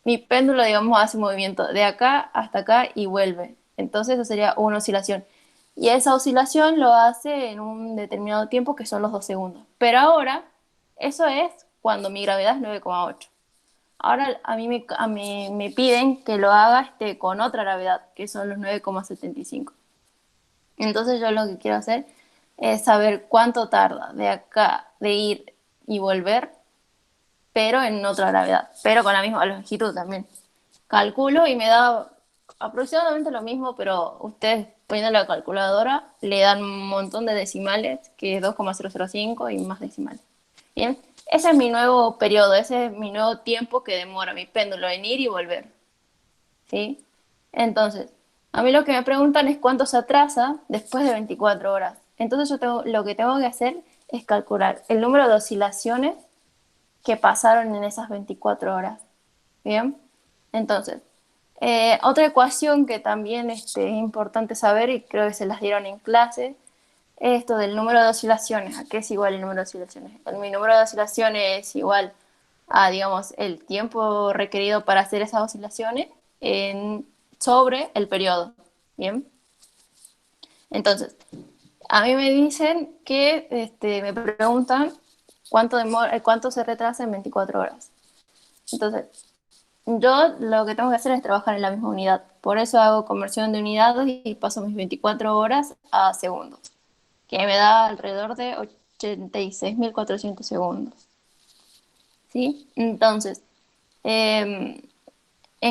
mi péndulo, digamos, hace movimiento de acá hasta acá y vuelve. Entonces eso sería una oscilación. Y esa oscilación lo hace en un determinado tiempo, que son los 2 segundos. Pero ahora, eso es cuando mi gravedad es 9,8. Ahora a mí me piden que lo haga con otra gravedad, que son los 9,75. Entonces yo lo que quiero hacer es saber cuánto tarda de acá de ir y volver, pero en otra gravedad, pero con la misma longitud también. Calculo y me da aproximadamente lo mismo, pero ustedes poniendo la calculadora le dan un montón de decimales, que es 2,005 y más decimales. Bien, ese es mi nuevo periodo, ese es mi nuevo tiempo que demora mi péndulo en ir y volver. ¿Sí? Entonces, a mí lo que me preguntan es cuánto se atrasa después de 24 horas. Entonces lo que tengo que hacer es calcular el número de oscilaciones que pasaron en esas 24 horas. Bien, entonces, otra ecuación que también es importante saber, y creo que se las dieron en clase, es esto del número de oscilaciones. ¿A qué es igual el número de oscilaciones? Mi número de oscilaciones es igual a, digamos, el tiempo requerido para hacer esas oscilaciones sobre el periodo. Bien. Entonces, a mí me dicen que, me preguntan cuánto se retrasa en 24 horas. Entonces, yo lo que tengo que hacer es trabajar en la misma unidad. Por eso hago conversión de unidades y paso mis 24 horas a segundos, que me da alrededor de 86.400 segundos. ¿Sí? Entonces, ¿en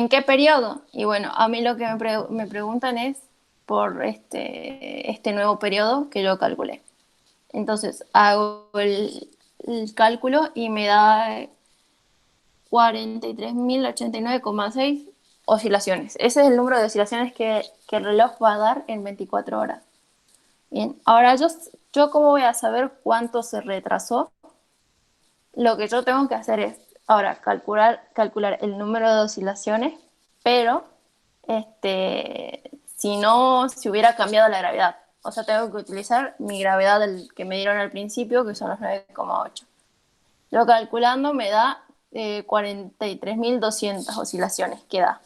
qué periodo? Y bueno, a mí lo que me preguntan es por este nuevo periodo que yo calculé. Entonces, hago el cálculo y me da 43.089,6 oscilaciones. Ese es el número de oscilaciones que el reloj va a dar en 24 horas. Bien, ahora yo ¿cómo voy a saber cuánto se retrasó? Lo que yo tengo que hacer es ahora calcular el número de oscilaciones, pero si hubiera cambiado la gravedad. O sea, tengo que utilizar mi gravedad que me dieron al principio, que son los 9,8. Yo calculando me da 43.200 oscilaciones que da.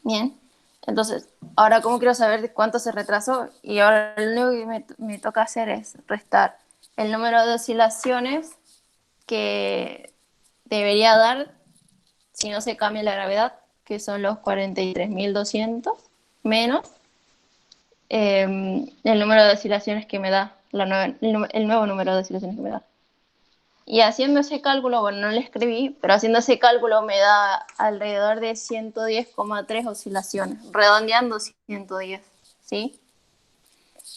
Bien, entonces, ahora ¿cómo quiero saber cuánto se retrasó? Y ahora lo único que me toca hacer es restar el número de oscilaciones que debería dar si no se cambia la gravedad, que son los 43.200, menos el número de oscilaciones que me da, el nuevo número de oscilaciones que me da. Y haciendo ese cálculo, bueno, no le escribí, pero haciendo ese cálculo me da alrededor de 110,3 oscilaciones, redondeando 110, ¿sí?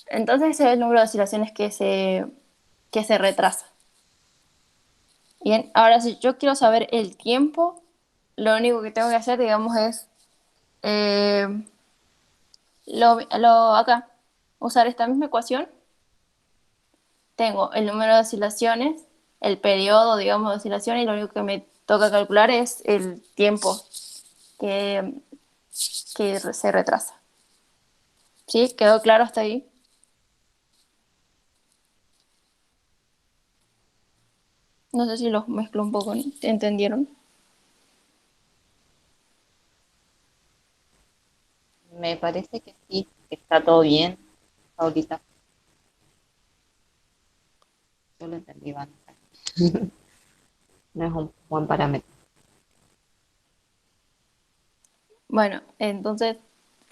Entonces ese es el número de oscilaciones que se retrasa. Bien, ahora si yo quiero saber el tiempo, lo único que tengo que hacer, digamos, es eh, acá, usar esta misma ecuación. Tengo el número de oscilaciones, el periodo, digamos, de oscilación, y lo único que me toca calcular es el tiempo que, que se retrasa. ¿Sí? ¿Quedó claro hasta ahí? No sé si los mezclo un poco, ¿no? ¿Entendieron? Me parece que sí, que está todo bien ahorita. Yo lo entendí, Van. No es un buen parámetro. Bueno, entonces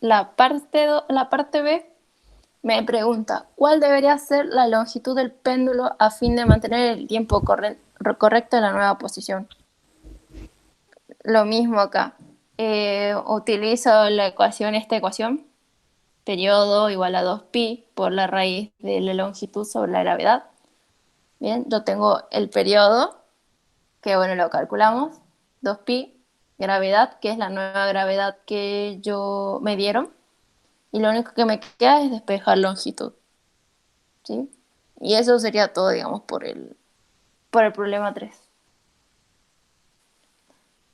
la parte B me pregunta, ¿cuál debería ser la longitud del péndulo a fin de mantener el tiempo correcto en la nueva posición? Lo mismo acá. Utilizo esta ecuación, periodo igual a 2pi por la raíz de la longitud sobre la gravedad. Bien, yo tengo el periodo, que bueno, lo calculamos, 2pi, gravedad, que es la nueva gravedad que me dieron, y lo único que me queda es despejar longitud, ¿sí? Y eso sería todo, digamos, por el problema 3.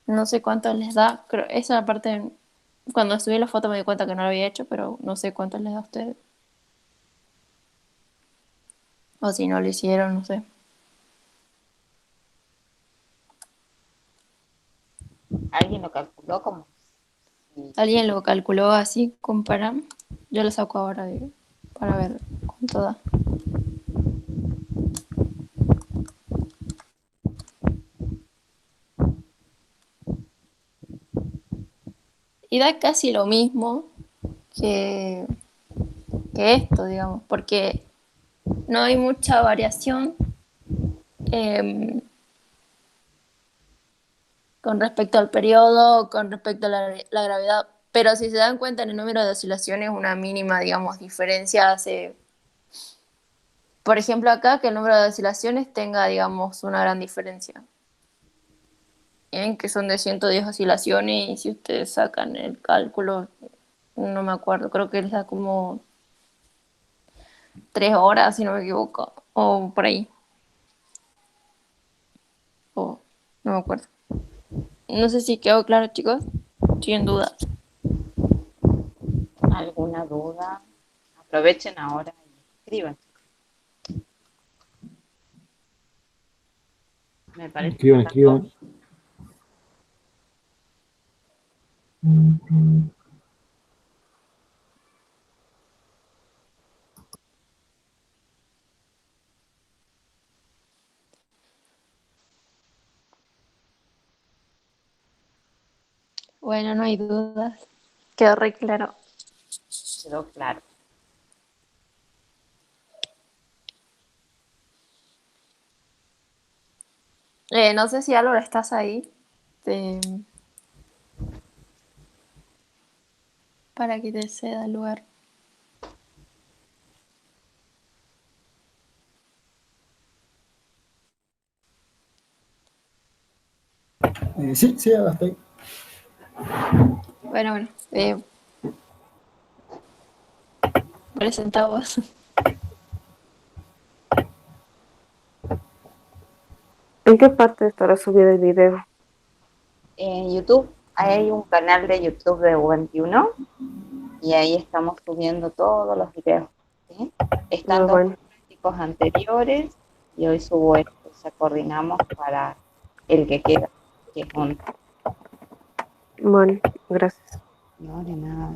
No sé cuánto les da, creo, esa parte, cuando subí la foto me di cuenta que no lo había hecho, pero no sé cuánto les da a ustedes. O si no lo hicieron, no sé. ¿Alguien lo calculó como si ¿Alguien lo calculó así, comparan? Yo lo saco ahora para ver cuánto da. Y da casi lo mismo que, que esto, digamos, porque no hay mucha variación con respecto al periodo, con respecto a la gravedad, pero si se dan cuenta en el número de oscilaciones, una mínima, digamos, diferencia hace, por ejemplo, acá que el número de oscilaciones tenga, digamos, una gran diferencia. ¿Bien? Que son de 110 oscilaciones y si ustedes sacan el cálculo, no me acuerdo, creo que les da como 3 horas, si no me equivoco, o por ahí. O no me acuerdo. No sé si quedó claro, chicos. Estoy en duda. alguna duda? Aprovechen ahora y escriban. Me parece que Escriban, está todo escriban. Bueno, no hay dudas. Quedó re claro. Quedó claro. No sé si Álvaro estás ahí. Te- Para que te ceda el lugar. Sí, sí, acá estoy. Bueno. Presenta vos. ¿En qué parte estará subido el video? En YouTube hay un canal de YouTube de U21 y ahí estamos subiendo todos los videos. ¿Sí? Están Ah, dos bueno, prácticos anteriores y hoy subo esto. O sea, coordinamos para el que queda, que es uno. bueno, gracias. No, de nada.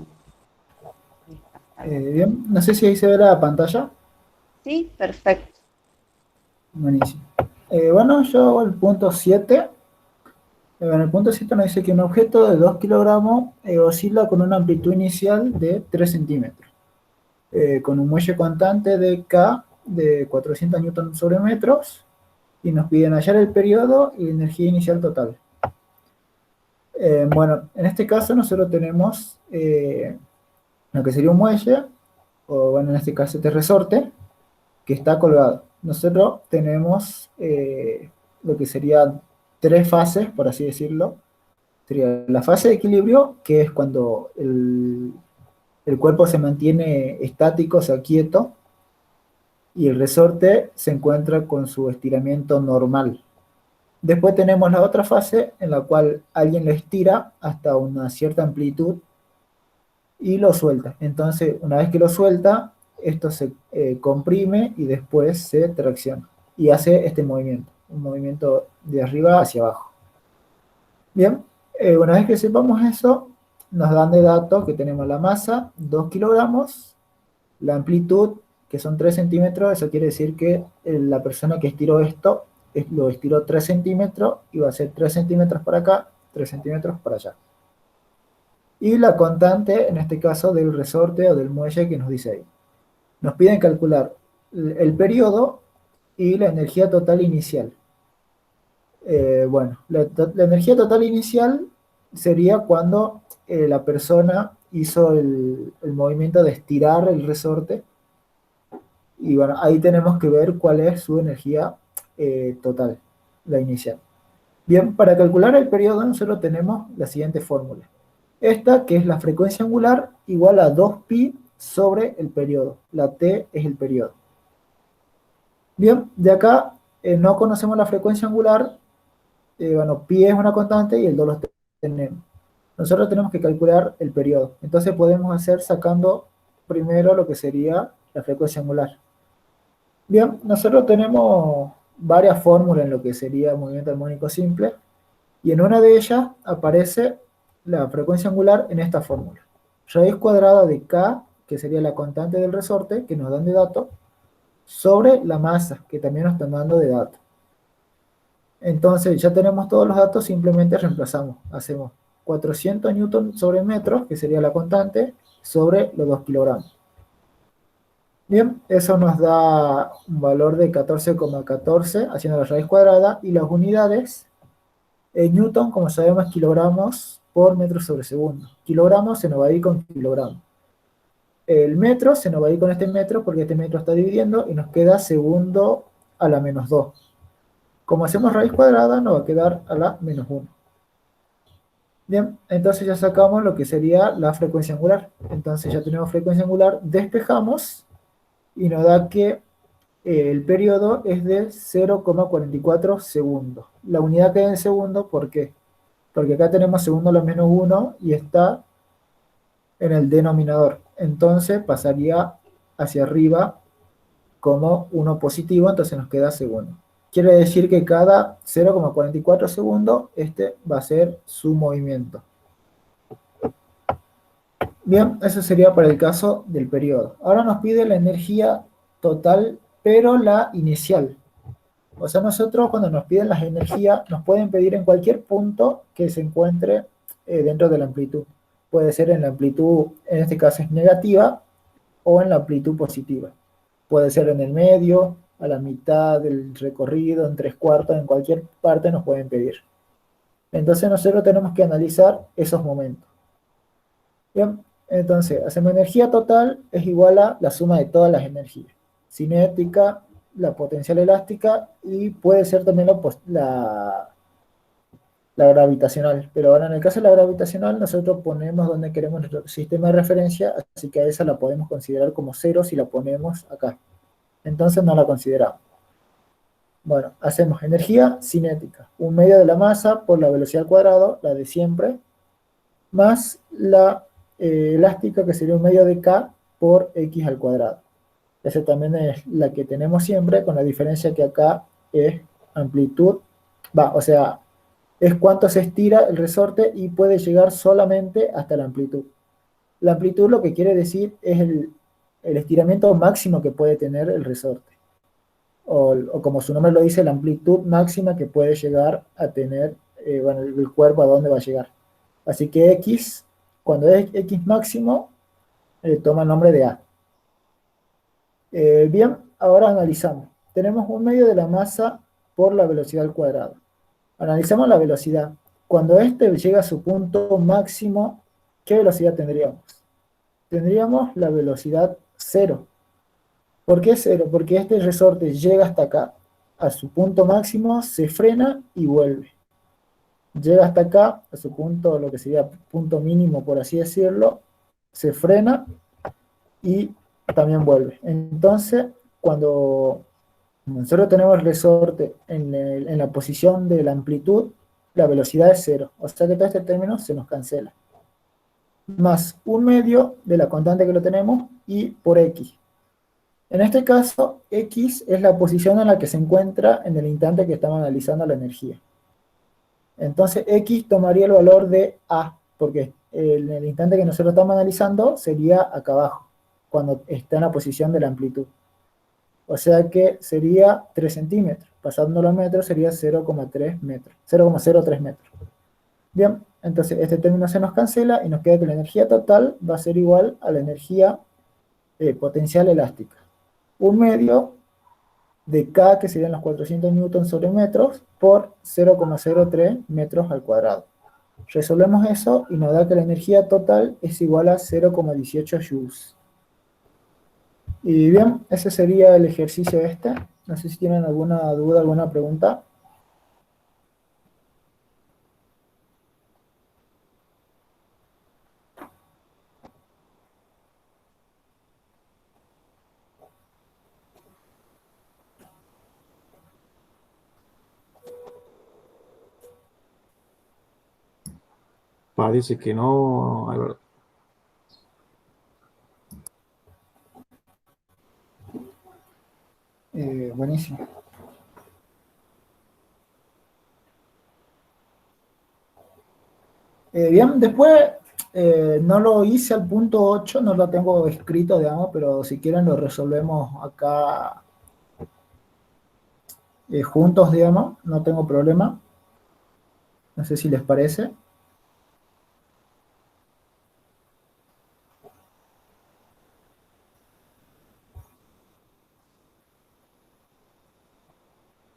Bien, no sé si ahí se ve la pantalla. Sí, perfecto. Buenísimo. Bueno, yo hago el punto 7. En el punto 7 nos dice que un objeto de 2 kilogramos oscila con una amplitud inicial de 3 centímetros, con un muelle constante de K de 400 newton sobre metros, y nos piden hallar el periodo y la energía inicial total. Bueno, en este caso nosotros tenemos lo que sería un muelle, o bueno, en este caso este resorte, que está colgado. Nosotros tenemos lo que serían tres fases, por así decirlo. Sería la fase de equilibrio, que es cuando el cuerpo se mantiene estático, o sea, quieto, y el resorte se encuentra con su estiramiento normal. Después tenemos la otra fase en la cual alguien lo estira hasta una cierta amplitud y lo suelta. Entonces, una vez que lo suelta, esto se comprime y después se tracciona. Y hace este movimiento, un movimiento de arriba hacia abajo. Bien, una vez que sepamos eso, nos dan de datos que tenemos la masa, 2 kilogramos, la amplitud, que son 3 centímetros, eso quiere decir que la persona que estiró esto, lo estiró 3 centímetros, y va a ser 3 centímetros para acá, 3 centímetros para allá. Y la constante, en este caso, del resorte o del muelle que nos dice ahí. Nos piden calcular el periodo y la energía total inicial. Bueno, la energía total inicial sería cuando la persona hizo el movimiento de estirar el resorte, y bueno, ahí tenemos que ver cuál es su energía total, la inicial. Bien, para calcular el periodo nosotros tenemos la siguiente fórmula. Esta, que es la frecuencia angular, igual a 2pi sobre el periodo. La t es el periodo. Bien, de acá no conocemos la frecuencia angular. Bueno, pi es una constante y el 2 lo tenemos. Nosotros tenemos que calcular el periodo. Entonces podemos hacer sacando primero lo que sería la frecuencia angular. Bien, nosotros tenemos varias fórmulas en lo que sería movimiento armónico simple, y en una de ellas aparece la frecuencia angular en esta fórmula. Raíz cuadrada de K, que sería la constante del resorte, que nos dan de dato, sobre la masa, que también nos están dando de dato. Entonces ya tenemos todos los datos, simplemente reemplazamos. Hacemos 400 newton sobre metros, que sería la constante, sobre los 2 kilogramos. Bien, eso nos da un valor de 14,14 haciendo la raíz cuadrada, y las unidades en newton, como sabemos, es kilogramos por metro sobre segundo. Kilogramos se nos va a ir con kilogramos. El metro se nos va a ir con este metro porque este metro está dividiendo y nos queda segundo a la menos 2. Como hacemos raíz cuadrada, nos va a quedar a la menos 1. Bien, entonces ya sacamos lo que sería la frecuencia angular. Entonces ya tenemos frecuencia angular, despejamos y nos da que el periodo es de 0,44 segundos. La unidad queda en segundo, ¿por qué? Porque acá tenemos segundo a la menos 1 y está en el denominador. Entonces pasaría hacia arriba como 1 positivo, entonces nos queda segundo. Quiere decir que cada 0,44 segundos este va a ser su movimiento. Bien, eso sería para el caso del periodo. Ahora nos pide la energía total, pero la inicial. O sea, nosotros cuando nos piden las energías, nos pueden pedir en cualquier punto que se encuentre dentro de la amplitud. Puede ser en la amplitud, en este caso es negativa, o en la amplitud positiva. Puede ser en el medio, a la mitad del recorrido, en 3/4, en cualquier parte nos pueden pedir. Entonces nosotros tenemos que analizar esos momentos. Bien, entonces hacemos energía total es igual a la suma de todas las energías. Cinética, la potencial elástica y puede ser también la gravitacional. Pero ahora en el caso de la gravitacional nosotros ponemos donde queremos nuestro sistema de referencia, así que a esa la podemos considerar como cero si la ponemos acá. Entonces no la consideramos. Bueno, hacemos energía cinética, 1/2 de la masa por la velocidad al cuadrado, la de siempre, más la elástica, que sería 1/2 de k por x al cuadrado. Esa también es la que tenemos siempre, con la diferencia que acá es amplitud, o sea, es cuánto se estira el resorte y puede llegar solamente hasta la amplitud. La amplitud lo que quiere decir es el estiramiento máximo que puede tener el resorte. O como su nombre lo dice, la amplitud máxima que puede llegar a tener el cuerpo, a dónde va a llegar. Así que x, cuando es x máximo, toma el nombre de a. Bien, ahora analizamos. Tenemos 1/2 de la masa por la velocidad al cuadrado. Analizamos la velocidad. Cuando este llega a su punto máximo, ¿qué velocidad tendríamos? Tendríamos la velocidad 0. ¿Por qué 0? Porque este resorte llega hasta acá, a su punto máximo, se frena y vuelve. Llega hasta acá, a su punto, lo que sería punto mínimo, por así decirlo, se frena y también vuelve. Entonces, cuando nosotros tenemos el resorte en la posición de la amplitud, la velocidad es 0. O sea que todo este término se nos cancela. Más 1/2 de la constante que lo tenemos y por x. En este caso, x es la posición en la que se encuentra en el instante que estamos analizando la energía. Entonces, x tomaría el valor de a, porque en el instante que nosotros estamos analizando sería acá abajo, cuando está en la posición de la amplitud. O sea que sería 3 centímetros. Pasándolo a metros sería 0,3 metros. 0,03 metros. Bien, entonces este término se nos cancela y nos queda que la energía total va a ser igual a la energía potencial elástica. 1/2 de K, que serían los 400 newtons sobre metros, por 0,03 metros al cuadrado. Resolvemos eso y nos da que la energía total es igual a 0,18 joules. Y bien, ese sería el ejercicio este. No sé si tienen alguna duda, alguna pregunta. Parece que no, Alberto. Buenísimo. Bien, después no lo hice al punto 8, no lo tengo escrito, digamos, pero si quieren lo resolvemos acá juntos, digamos, no tengo problema. No sé si les parece.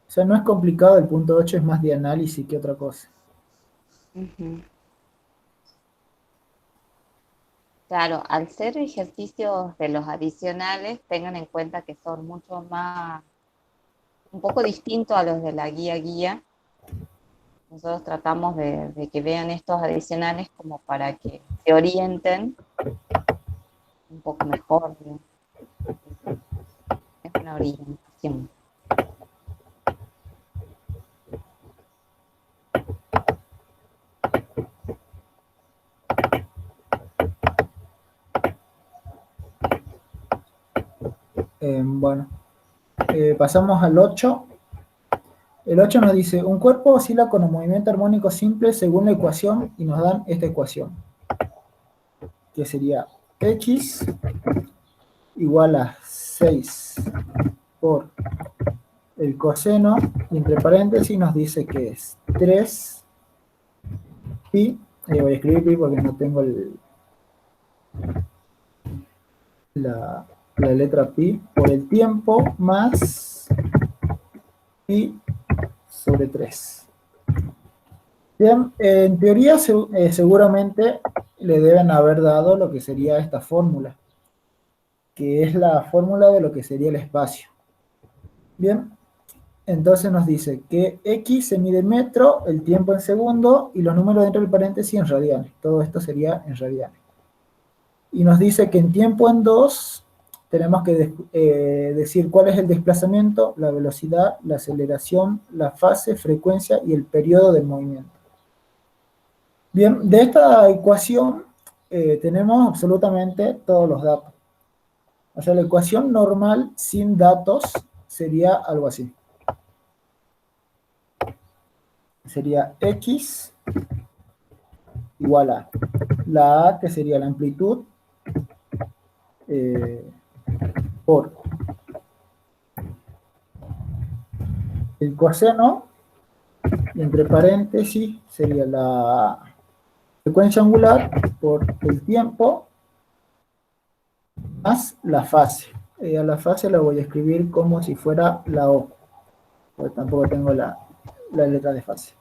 O sea, no es complicado, el punto 8 es más de análisis que otra cosa. Ujú. Claro, al ser ejercicios de los adicionales, tengan en cuenta que son mucho más, un poco distintos a los de la guía. Nosotros tratamos de que vean estos adicionales como para que se orienten un poco mejor, ¿no? Es una orientación. Bueno, pasamos al 8. El 8 nos dice, un cuerpo oscila con un movimiento armónico simple según la ecuación y nos dan esta ecuación, que sería x igual a 6 por el coseno, y entre paréntesis nos dice que es 3 pi voy a escribir pi porque no tengo la letra pi, por el tiempo más pi sobre 3. Bien, en teoría seguramente le deben haber dado lo que sería esta fórmula, que es la fórmula de lo que sería el espacio. Bien, entonces nos dice que x se mide en metro, el tiempo en segundo, y los números dentro del paréntesis en radianes. Todo esto sería en radianes. Y nos dice que en tiempo en 2 tenemos que decir cuál es el desplazamiento, la velocidad, la aceleración, la fase, frecuencia y el periodo del movimiento. Bien, de esta ecuación tenemos absolutamente todos los datos. O sea, la ecuación normal sin datos sería algo así. Sería x igual a la a, que sería la amplitud, por el coseno, y entre paréntesis sería la frecuencia angular por el tiempo más la fase. A la fase la voy a escribir como si fuera la O, porque tampoco tengo la letra de fase.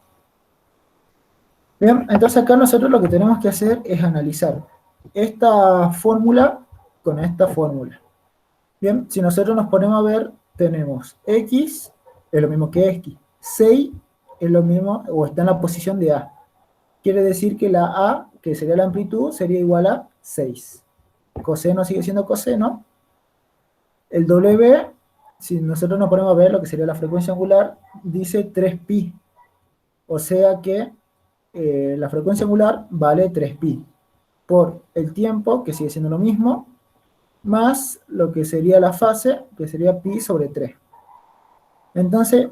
Bien, entonces acá nosotros lo que tenemos que hacer es analizar esta fórmula con esta fórmula. Bien, si nosotros nos ponemos a ver, tenemos x es lo mismo que x, 6 es lo mismo, o está en la posición de A. Quiere decir que la A, que sería la amplitud, sería igual a 6. Coseno sigue siendo coseno. El W, si nosotros nos ponemos a ver lo que sería la frecuencia angular, dice 3pi. O sea que la frecuencia angular vale 3pi. Por el tiempo, que sigue siendo lo mismo, más lo que sería la fase, que sería pi sobre 3. Entonces,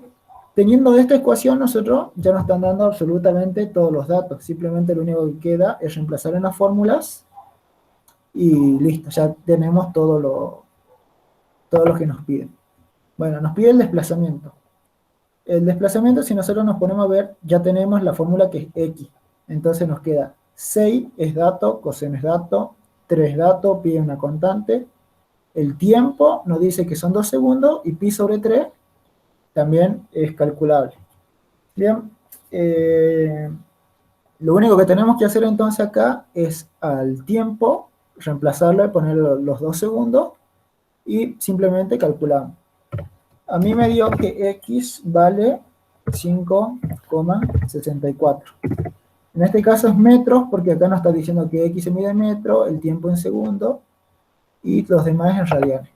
teniendo esta ecuación, nosotros ya nos están dando absolutamente todos los datos. Simplemente lo único que queda es reemplazar en las fórmulas y listo, ya tenemos todo lo que nos piden. Bueno, nos pide el desplazamiento. El desplazamiento, si nosotros nos ponemos a ver, ya tenemos la fórmula que es x. Entonces nos queda 6 es dato, coseno es dato, 3 dato, pi es una constante. El tiempo nos dice que son 2 segundos y pi sobre 3 también es calculable. Bien, lo único que tenemos que hacer entonces acá es al tiempo reemplazarlo y poner los 2 segundos y simplemente calculamos. A mí me dio que x vale 5,64. En este caso es metros, porque acá nos está diciendo que x se mide en metro, el tiempo en segundo, y los demás en radianes.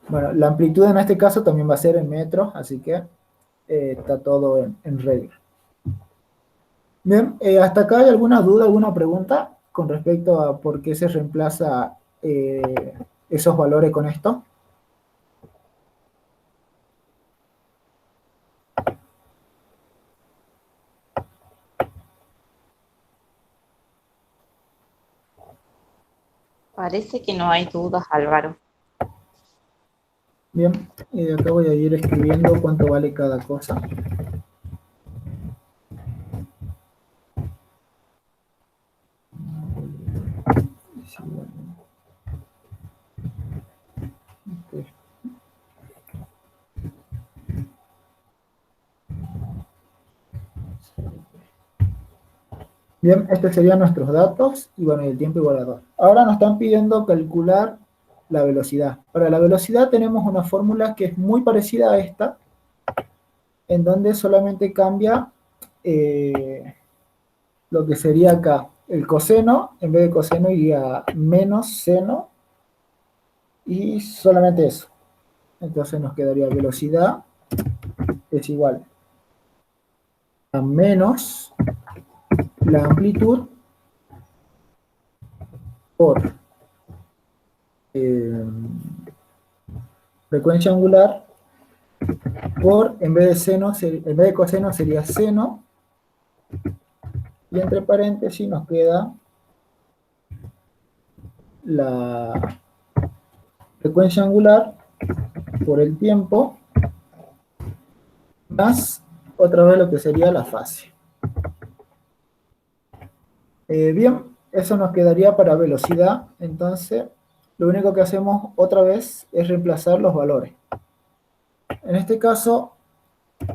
Bueno, la amplitud en este caso también va a ser en metros, así que está todo en regla. Bien, ¿hasta acá hay alguna duda, alguna pregunta con respecto a por qué se reemplaza esos valores con esto? Parece que no hay dudas, Álvaro. Bien, acá voy a ir escribiendo cuánto vale cada cosa. Bien, estos serían nuestros datos, y bueno, el tiempo igual a 2. Ahora nos están pidiendo calcular la velocidad. Para la velocidad tenemos una fórmula que es muy parecida a esta, en donde solamente cambia lo que sería acá. El coseno, en vez de coseno iría menos seno, y solamente eso. Entonces nos quedaría velocidad es igual a menos la amplitud por frecuencia angular por, en vez de coseno sería seno, y entre paréntesis nos queda la frecuencia angular por el tiempo más otra vez lo que sería la fase. Bien, eso nos quedaría para velocidad. Entonces, lo único que hacemos otra vez es reemplazar los valores. En este caso,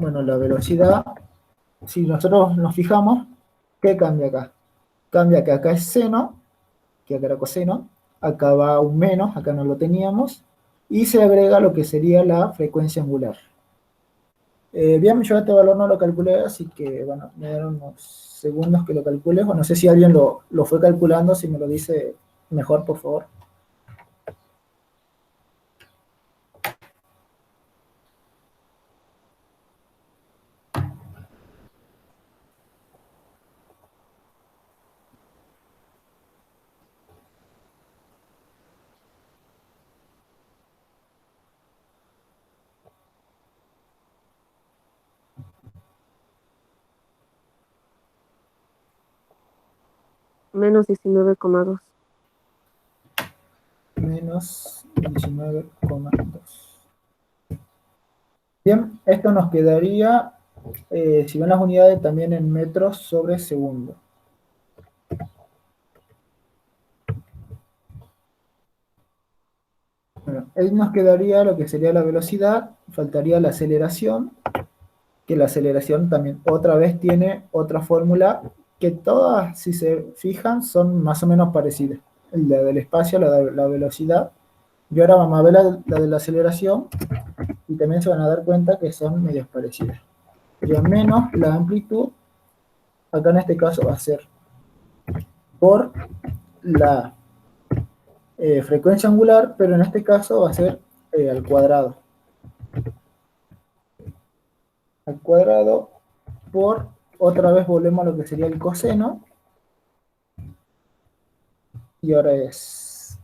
bueno, la velocidad, si nosotros nos fijamos, ¿qué cambia acá? Cambia que acá es seno, que acá era coseno, acá va un menos, acá no lo teníamos, y se agrega lo que sería la frecuencia angular. Bien, yo este valor no lo calculé, así que bueno, me dieron unos segundos que lo calcule. Bueno, no sé si alguien lo fue calculando, si me lo dice mejor, por favor. Menos 19,2. Menos 19,2. Bien, esto nos quedaría, si ven las unidades, también en metros sobre segundo. Bueno, ahí nos quedaría lo que sería la velocidad, faltaría la aceleración, que la aceleración también otra vez tiene otra fórmula, que todas, si se fijan, son más o menos parecidas. La del espacio, la velocidad, y ahora vamos a ver la de la aceleración, y también se van a dar cuenta que son medias parecidas. Sería menos la amplitud, acá en este caso va a ser por la frecuencia angular, pero en este caso va a ser al cuadrado. Al cuadrado por, otra vez volvemos a lo que sería el coseno, y ahora es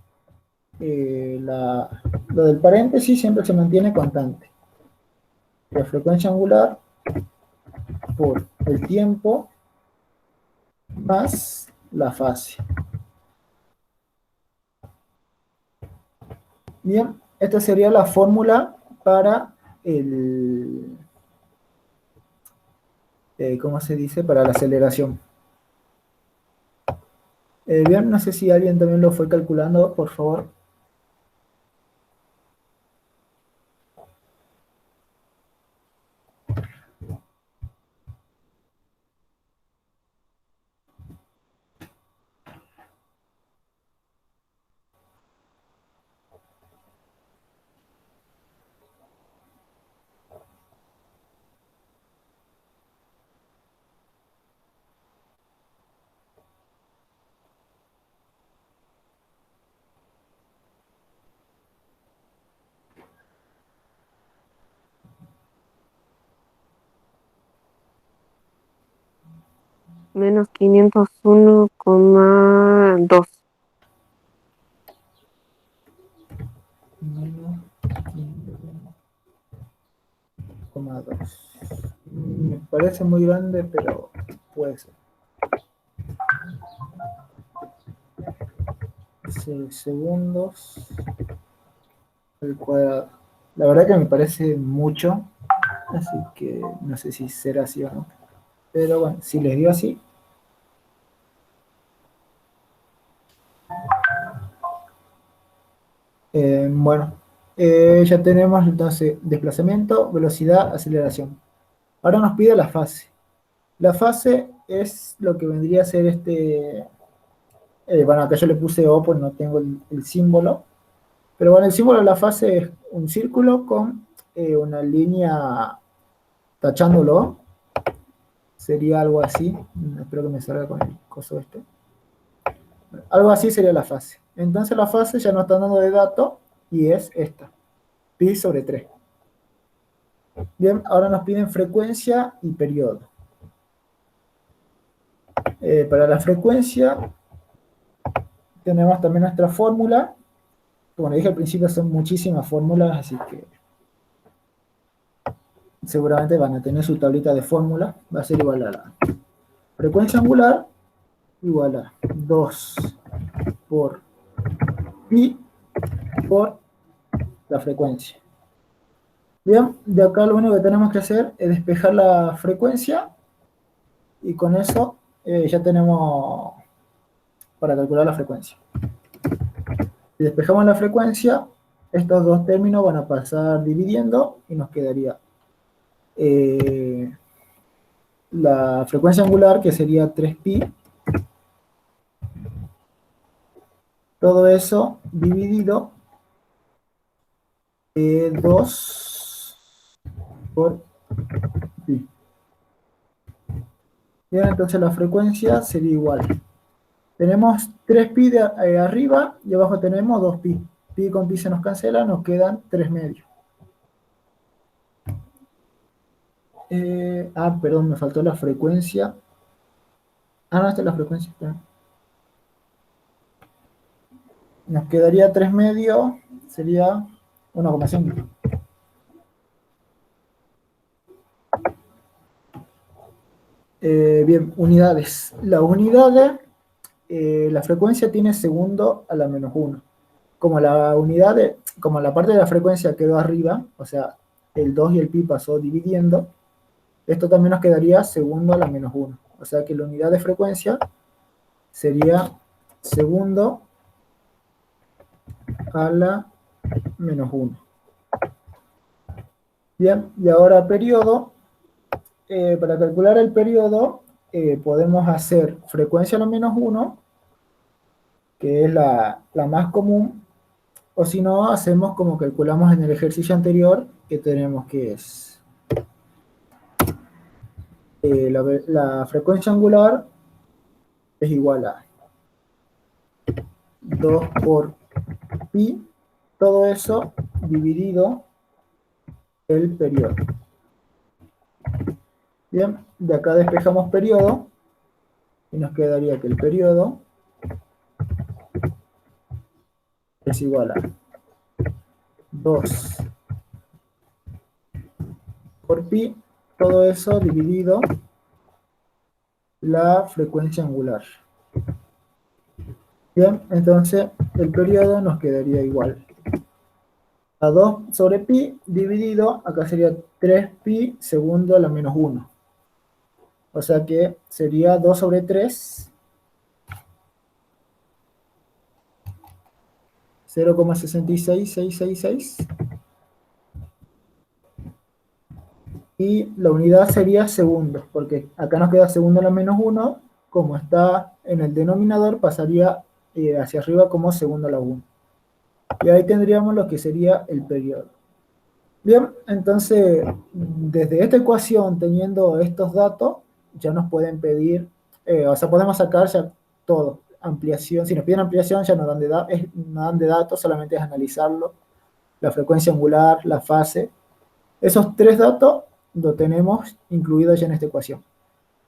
lo del paréntesis siempre se mantiene constante. La frecuencia angular por el tiempo más la fase. Bien, esta sería la fórmula para el, ¿cómo se dice? Para la aceleración. Bien, no sé si alguien también lo fue calculando, por favor. Menos 501,2. Menos 5,2. Me parece muy grande, pero puede ser. 6 segundos al cuadrado. La verdad que me parece mucho, así que no sé si será así o no. Pero bueno, si les dio así. Bueno, ya tenemos entonces desplazamiento, velocidad, aceleración. Ahora nos pide la fase. La fase es lo que vendría a ser este. Bueno, acá yo le puse O porque no tengo el símbolo. Pero bueno, el símbolo de la fase es un círculo con una línea tachándolo. Sería algo así. Espero que me salga con el coso este. Algo así sería la fase. Entonces la fase ya nos está dando de dato y es esta. Pi sobre 3. Bien, ahora nos piden frecuencia y periodo. Para la frecuencia tenemos también nuestra fórmula. Como dije al principio, son muchísimas fórmulas, así que seguramente van a tener su tablita de fórmula. Va a ser igual a la frecuencia angular igual a 2 por pi por la frecuencia. Bien, de acá lo único que tenemos que hacer es despejar la frecuencia y con eso ya tenemos para calcular la frecuencia. Si despejamos la frecuencia, estos dos términos van a pasar dividiendo y nos quedaría la frecuencia angular, que sería 3pi, todo eso dividido 2 por pi. Bien, entonces la frecuencia sería igual. Tenemos 3pi de arriba y abajo tenemos 2pi. Pi con pi se nos cancela, nos quedan 3 medios. Perdón, me faltó la frecuencia. No, esta es la frecuencia. Espera. Nos quedaría 3 medios, sería 1,5. Bien, unidades. Las unidades, la frecuencia tiene segundo a la menos 1. Como como la parte de la frecuencia quedó arriba, o sea, el 2 y el pi pasó dividiendo, esto también nos quedaría segundo a la menos 1. O sea que la unidad de frecuencia sería segundo a la menos 1. Bien, y ahora periodo. Para calcular el periodo podemos hacer frecuencia a la menos 1, que es la más común, o si no, hacemos como calculamos en el ejercicio anterior, que tenemos que es la frecuencia angular es igual a 2 por pi, todo eso dividido el periodo. Bien, de acá despejamos periodo y nos quedaría que el periodo es igual a 2 por pi, todo eso dividido la frecuencia angular. Bien, entonces el periodo nos quedaría igual a 2 sobre pi dividido, acá sería 3pi segundo a la menos 1. O sea que sería 2 sobre 3, 0,66666. Y la unidad sería segundos, porque acá nos queda segundo a la menos 1, como está en el denominador, pasaría hacia arriba como segundo a la 1. Y ahí tendríamos lo que sería el periodo. Bien, entonces, desde esta ecuación, teniendo estos datos, ya nos pueden pedir, o sea, podemos sacar ya todo, ampliación. Si nos piden ampliación, ya nos dan de datos, solamente es analizarlo, la frecuencia angular, la fase. Esos 3 datos lo tenemos incluidos ya en esta ecuación.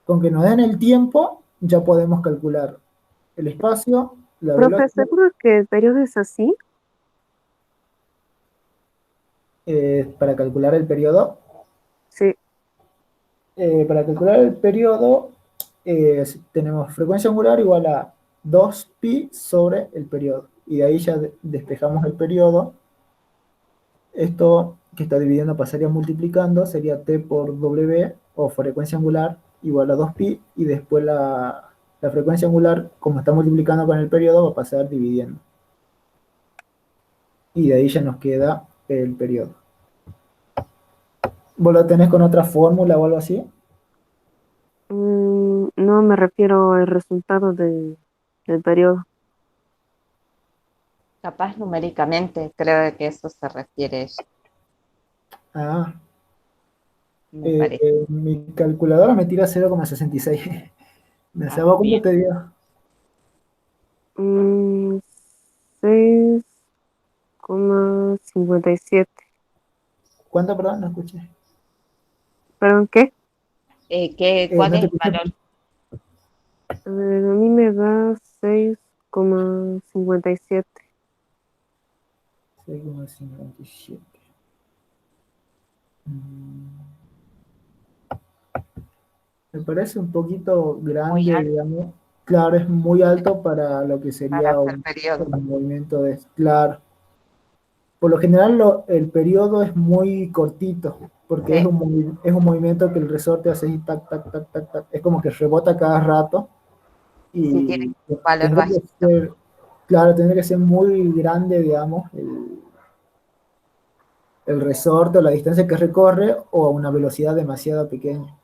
Con que nos den el tiempo, ya podemos calcular el espacio, la Profe, velocidad. ¿seguro que el periodo es así? Para calcular el periodo. Sí. Para calcular el periodo, tenemos frecuencia angular igual a 2pi sobre el periodo. Y de ahí ya despejamos el periodo. Esto que está dividiendo pasaría multiplicando, sería t por w, o frecuencia angular, igual a 2pi, y después la frecuencia angular, como está multiplicando con el periodo, va a pasar dividiendo. Y de ahí ya nos queda el periodo. ¿Vos lo tenés con otra fórmula o algo así? No me refiero al resultado del periodo. Capaz numéricamente, creo que eso se refiere ella, me parece. Mi calculadora me tira 0,66. ¿Me sabes cuánto Bien. te dio? 6,57. ¿Cuánto, perdón? No escuché. ¿Perdón, qué? ¿Cuál no es te el valor? A ver, a mí me da 6,57. 6,57. Me parece un poquito Muy grande, alto digamos. Claro, es muy alto para lo que para sería hacer periodo. un movimiento de... Claro. Por lo general el periodo es muy cortito, porque Sí. es un movimiento que el resorte hace así, tac, tac, tac, tac, tac. Es como que rebota cada rato Sí, tiene y un valor tendría que bajito. ser, claro, tendría que ser muy grande, digamos, el resorte o la distancia que recorre o a una velocidad demasiado pequeña,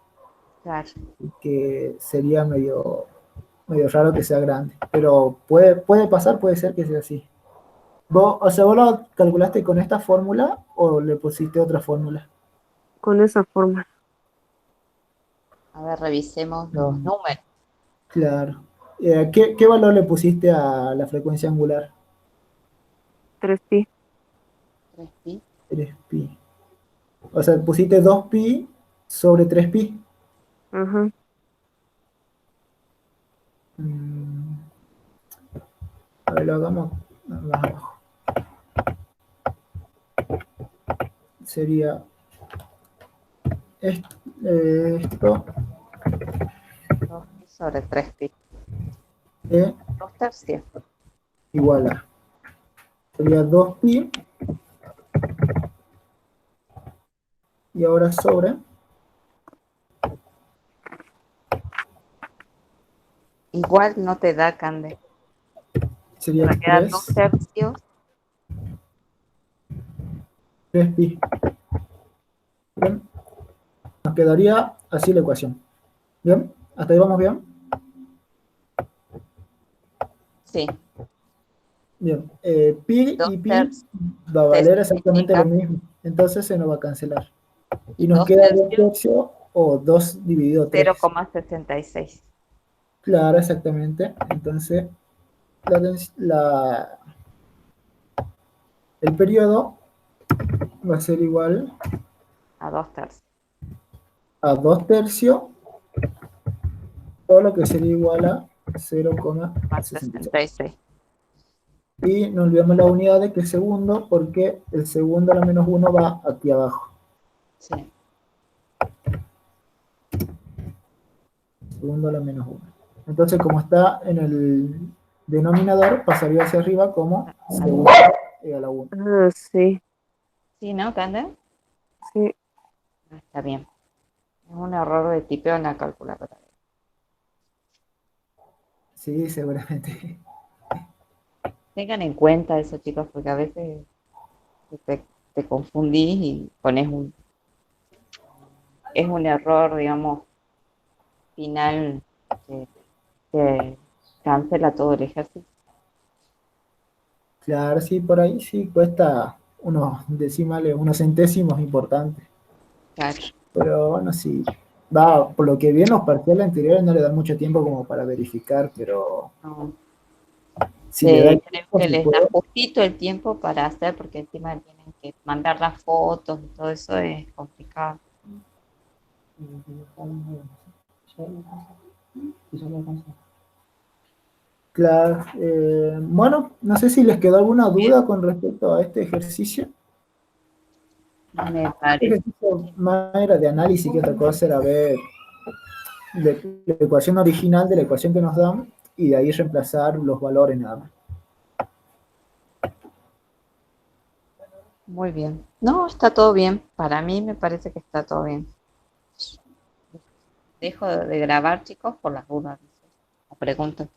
Claro. que sería medio raro que sea grande. Pero puede pasar, puede ser que sea así. O sea, ¿vos lo calculaste con esta fórmula o le pusiste otra fórmula? Con esa forma. A ver, revisemos los números. Claro. ¿Qué valor le pusiste a la frecuencia angular? 3pi. 3pi. 3pi. O sea, pusiste 2pi sobre 3pi. Ajá. Mm, a ver, lo hagamos más abajo. Sería esto 2pi sobre 3pi. e 2 tercios. igual a. Sería 2pi y ahora sobre Igual no te da, Cande. sería Te queda 2 tercios. 3pi. Bien, nos quedaría así la ecuación. Bien, hasta ahí vamos bien. Sí. Bien, pi Dos y pi tercios va a se valer exactamente lo simplifica. mismo, entonces se nos va a cancelar. Y Y nos 2 queda 2 tercios, tercios o 2 dividido 3. 0,66. Claro, exactamente. Entonces, la, el periodo va a ser igual A 2 tercios. a 2 tercios, o lo que sería igual a Más 0,66. 66. Y no olvidemos la unidad de que es segundo, porque el segundo a la menos 1 va aquí abajo. Sí. Segundo a la menos 1. Entonces, como está en el denominador, pasaría hacia arriba como segundo a la 1. Ah, sí, ¿Sí, no, Cande? sí. Está bien. Es un error de tipeo en la calculadora. Sí, seguramente. Tengan en cuenta eso, chicos, porque a veces te confundís y pones es un error, digamos, final que, que cancela todo el ejercicio. Claro, sí, por ahí sí cuesta unos decimales, unos centésimos importantes. Claro. Pero bueno, sí. Va, por lo que vi en los parciales anteriores no le dan mucho tiempo como para verificar, pero No. si le da el Creo tiempo que se les da puede. justito el tiempo para hacer, porque encima tienen que mandar las fotos y todo eso es complicado. Claro. Bueno, no sé si les quedó alguna duda con respecto a este ejercicio. Me Este parece. ejercicio más era de análisis que otra cosa era ver la ecuación original de la ecuación que nos dan y de ahí reemplazar los valores nada más. Muy bien. No, está todo bien. Para mí me parece que está todo bien. Dejo de grabar, chicos, por las dudas o preguntas.